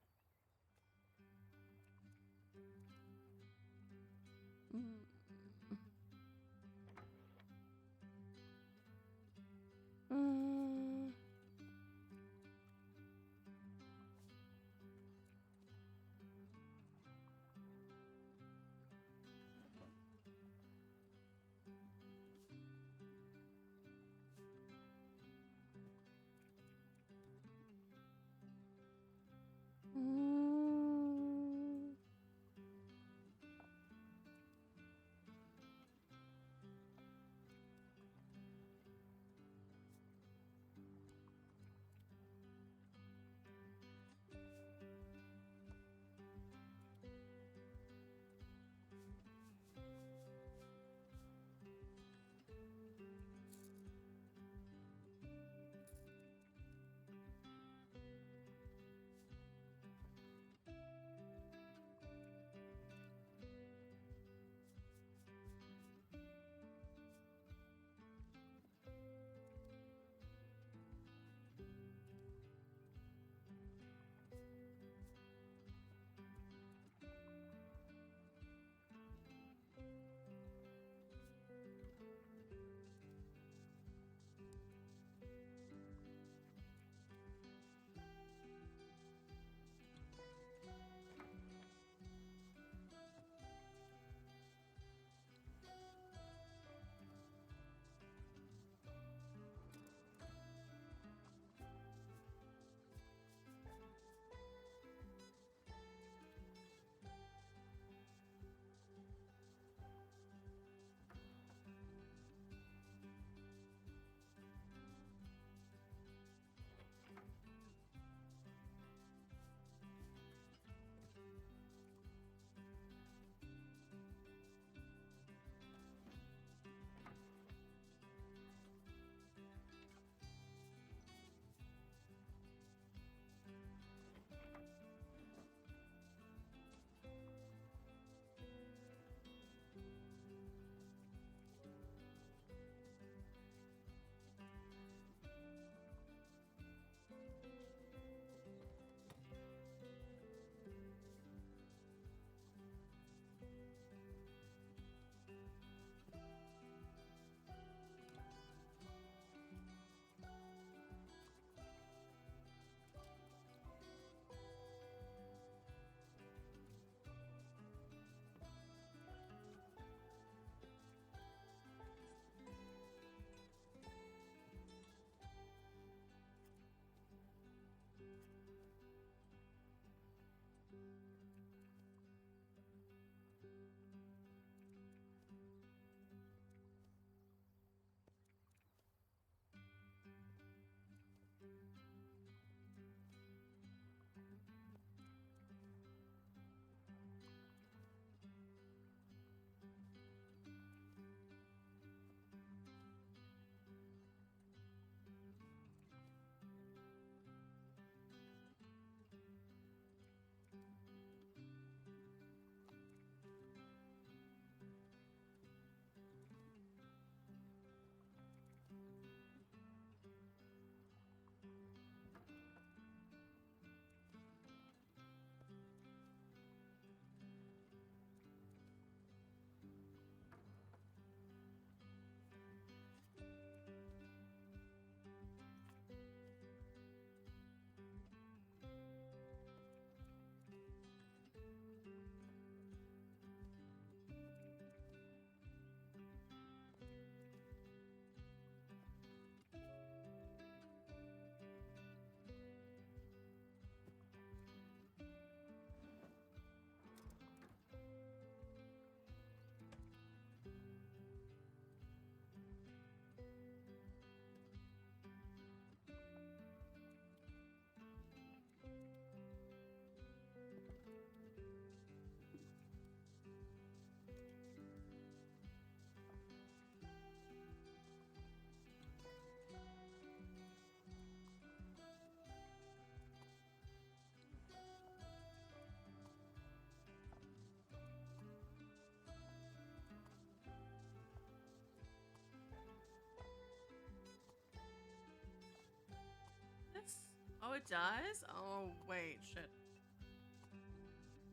it does? Oh, wait, shit.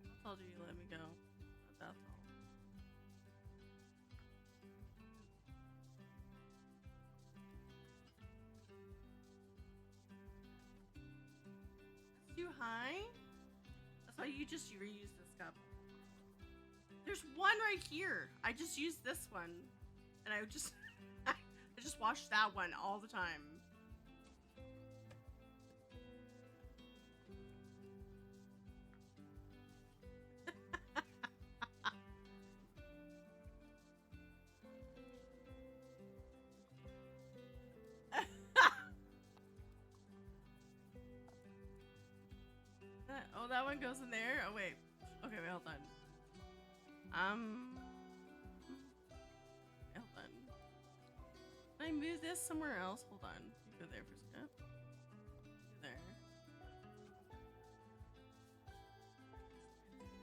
I told you let me go. That's all. That's too high? That's why you just reuse this cup. There's one right here. I just used this one. And I just... I just wash that one all the time. Oh, that one goes in there? Oh, wait. Okay, wait, hold on. Hold on. Can I move this somewhere else? Hold on. You go there for a second. There.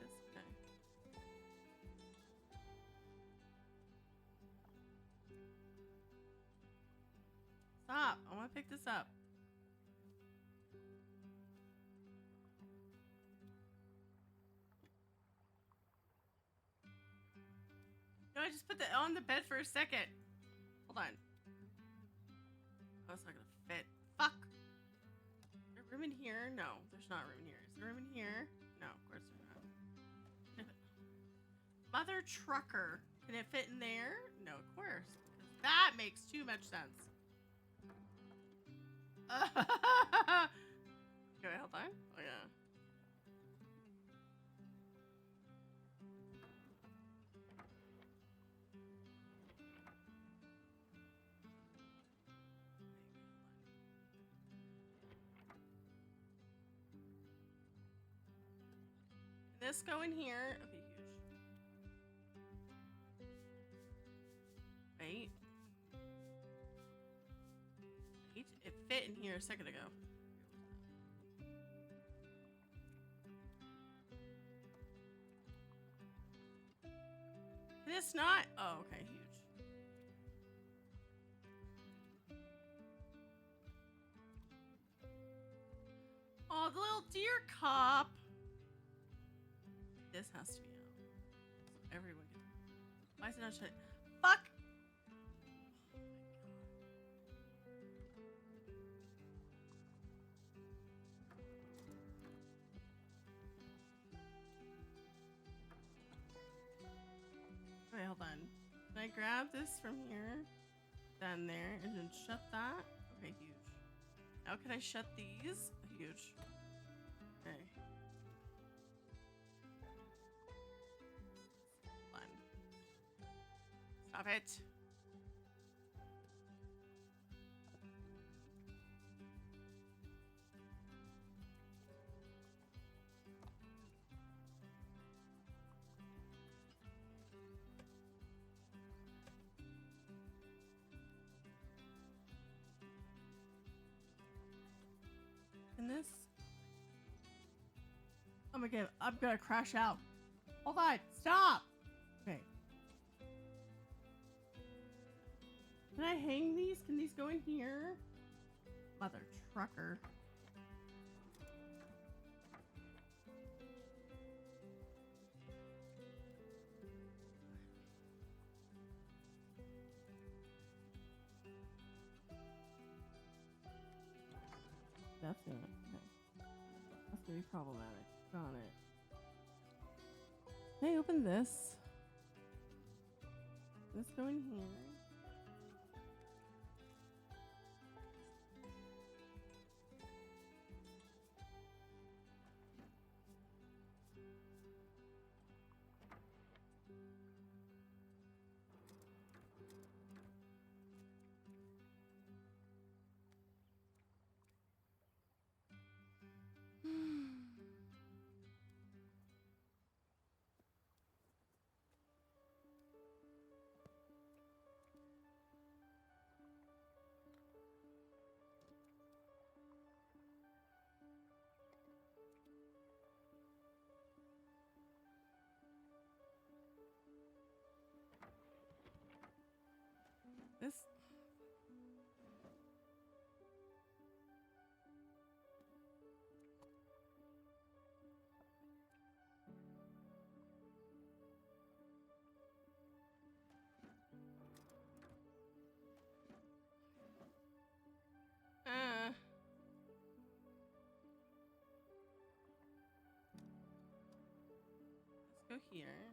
This guy. Stop! I want to pick this up. No, I just put that on the bed for a second. Hold on. Oh, it's not gonna fit. Fuck! Is there room in here? No, there's not room in here. Is there room in here? No, of course there's not. Mother trucker. Can it fit in there? No, of course. That makes too much sense. Okay, hold on. Oh, yeah. This go in here. Okay, huge. Wait. Wait. It fit in here a second ago. This not? Oh, okay, huge. Oh, the little deer cup. This has to be out. So everyone can. Why is it not shut? Fuck! Oh my god. Wait, hold on. Can I grab this from here? Down there, and then shut that? Okay, huge. Now can I shut these? Huge. Okay. Stop it. And this? Oh my god, I'm gonna crash out. Hold on, stop! Okay. Can I hang these? Can these go in here? Mother trucker. That's gonna be problematic. Got it. Can I open this? Let's go in here. This. here.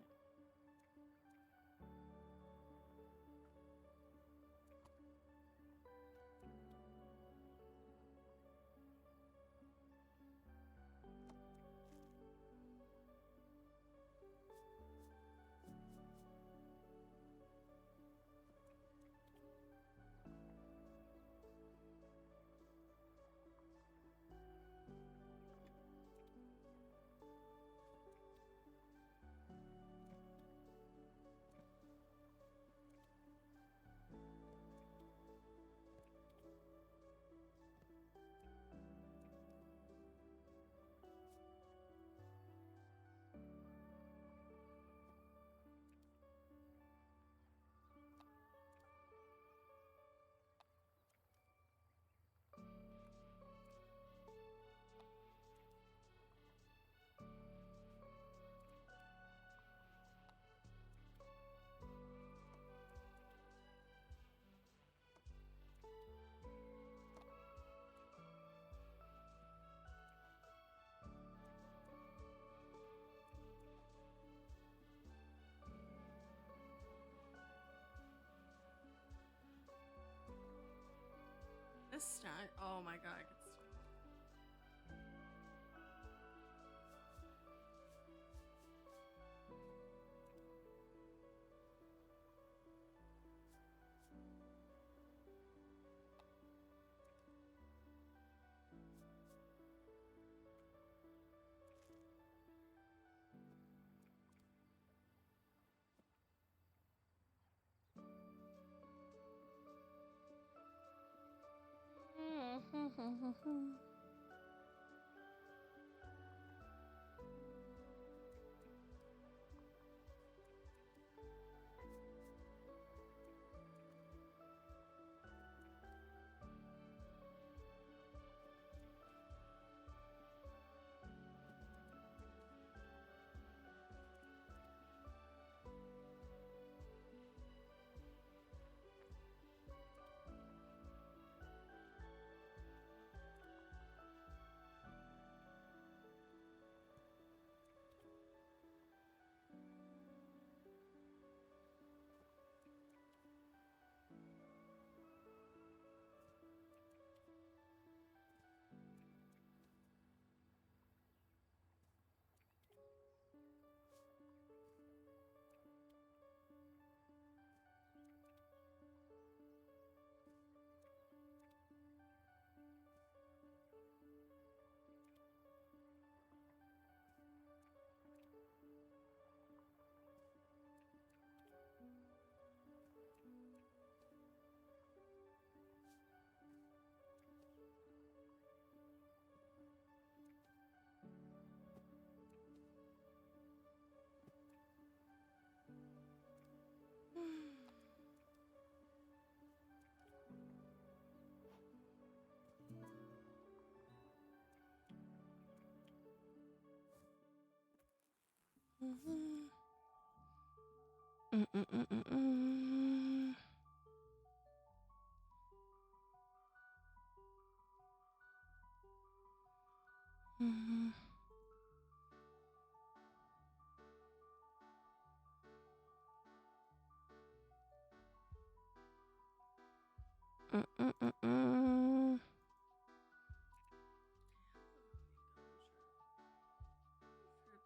This stunt. Oh my god.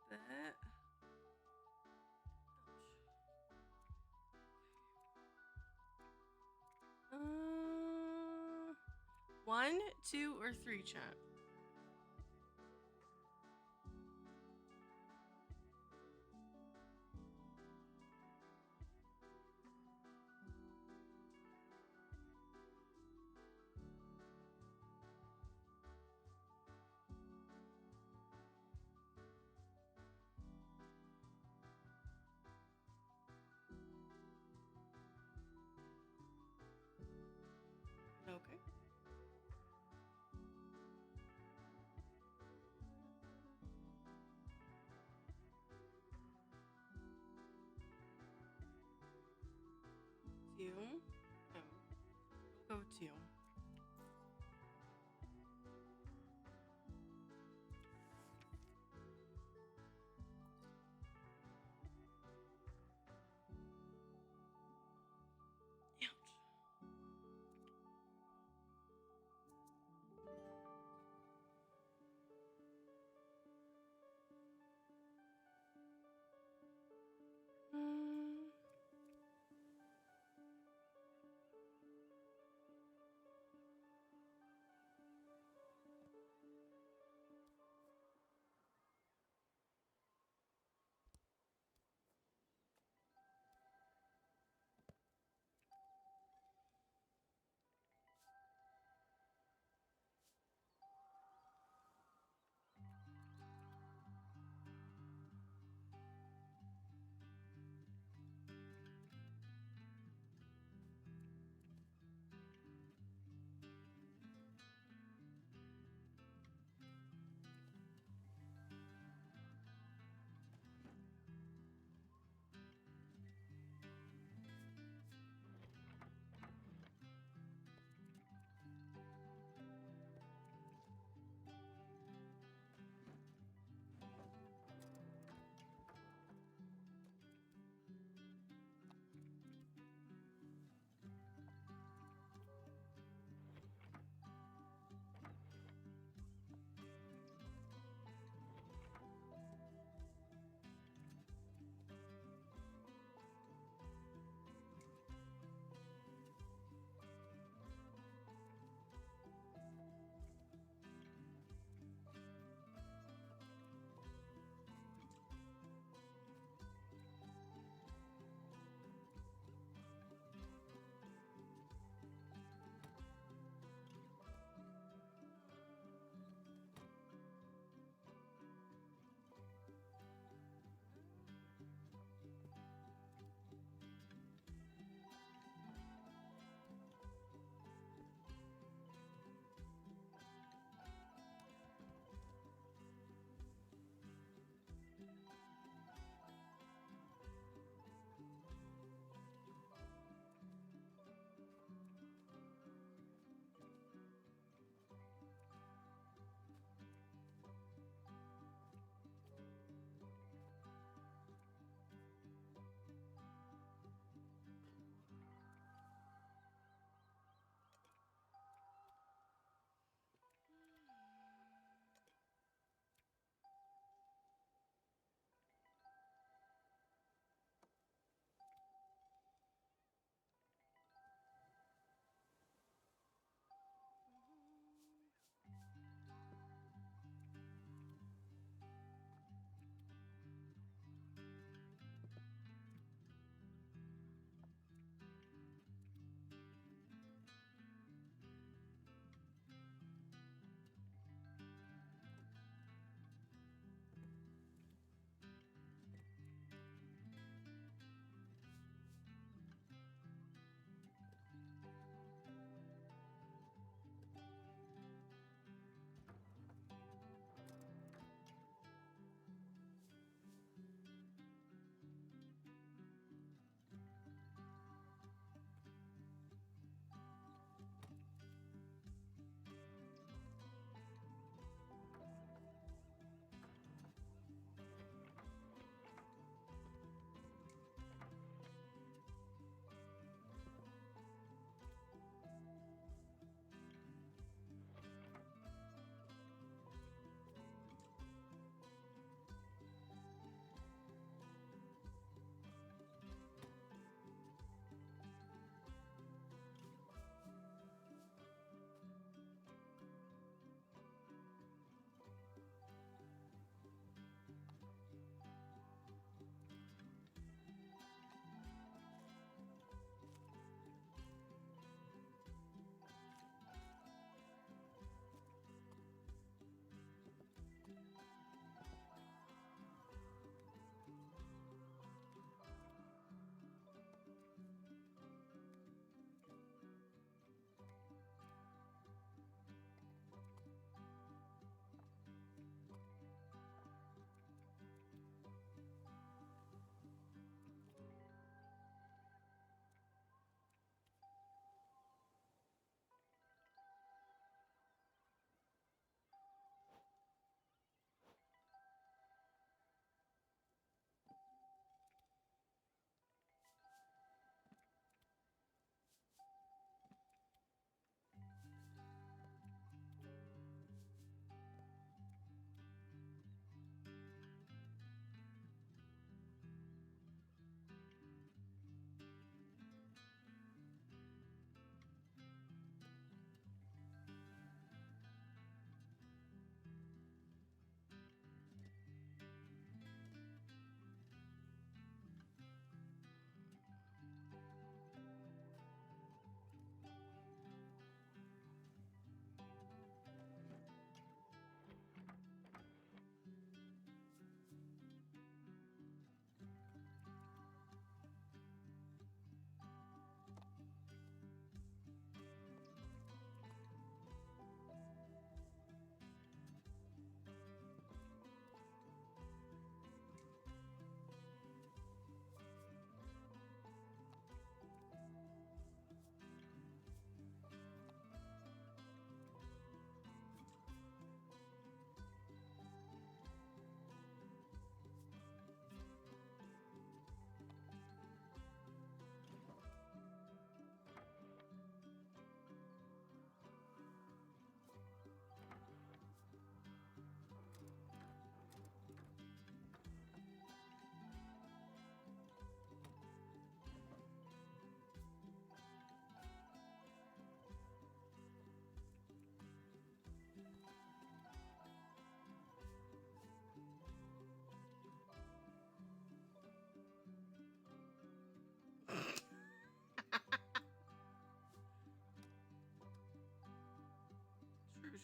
That. Ouch. 1, 2, or 3, chat. Okay. Two. We'll go 2.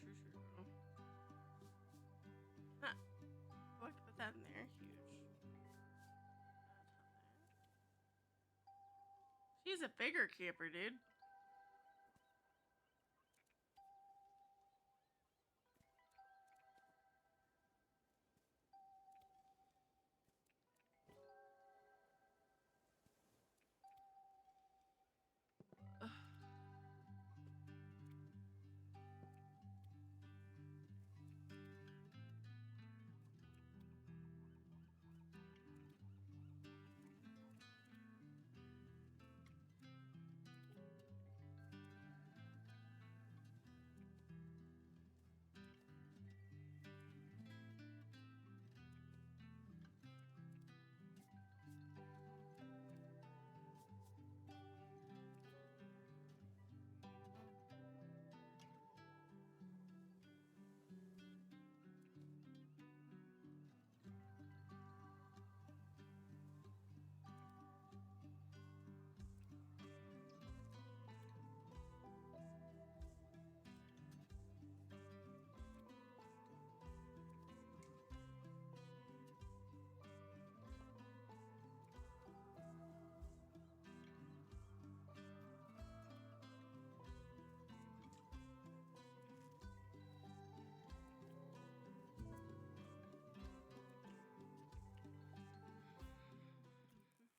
true. Huh. Oh, I can put that in there. Huge. She's a bigger camper, dude.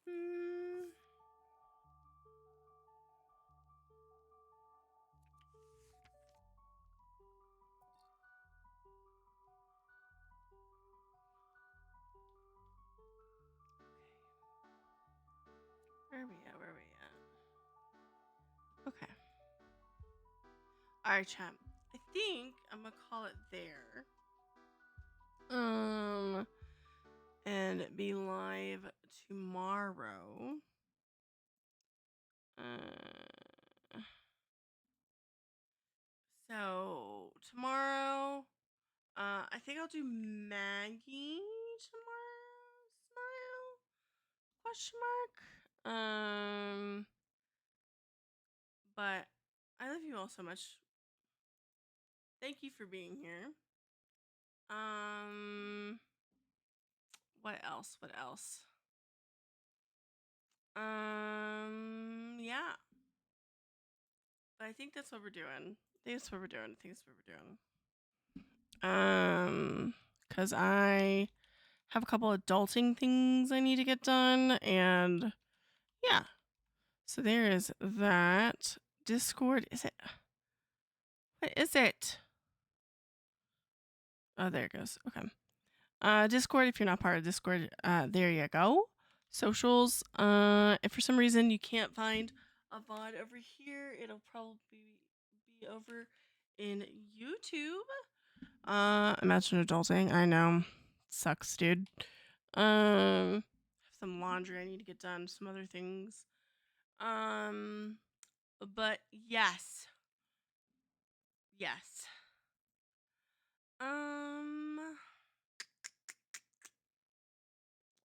Hmm. Where are we at? Okay. All right, champ. I think I'm gonna call it there. And be live tomorrow. So tomorrow, I think I'll do Maggie tomorrow. Smile? Question mark. But I love you all so much. Thank you for being here. What else? Yeah. But I think that's what we're doing. Cause I have a couple adulting things I need to get done, and yeah. So there is that. Discord, is it? What is it? Oh, there it goes. Okay. Discord, if you're not part of Discord, there you go. Socials. If for some reason you can't find a VOD over here, it'll probably be over in YouTube. Imagine adulting. I know. Sucks, dude. Have some laundry I need to get done, some other things. But yes. Yes.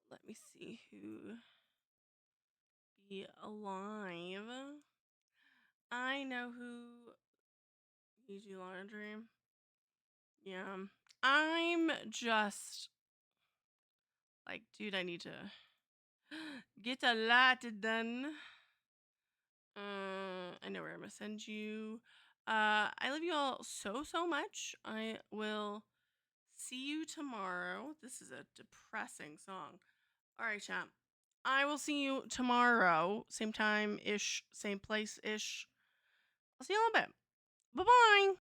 Let me see who be alive. I know who needs you laundry. Yeah. I'm just like, dude, I need to get a lot done. I know where I'm gonna send you. I love you all so much. I will see you tomorrow. This is a depressing song. All right, champ. I will see you tomorrow. Same time ish, same place ish. I'll see you in a little bit. Bye bye.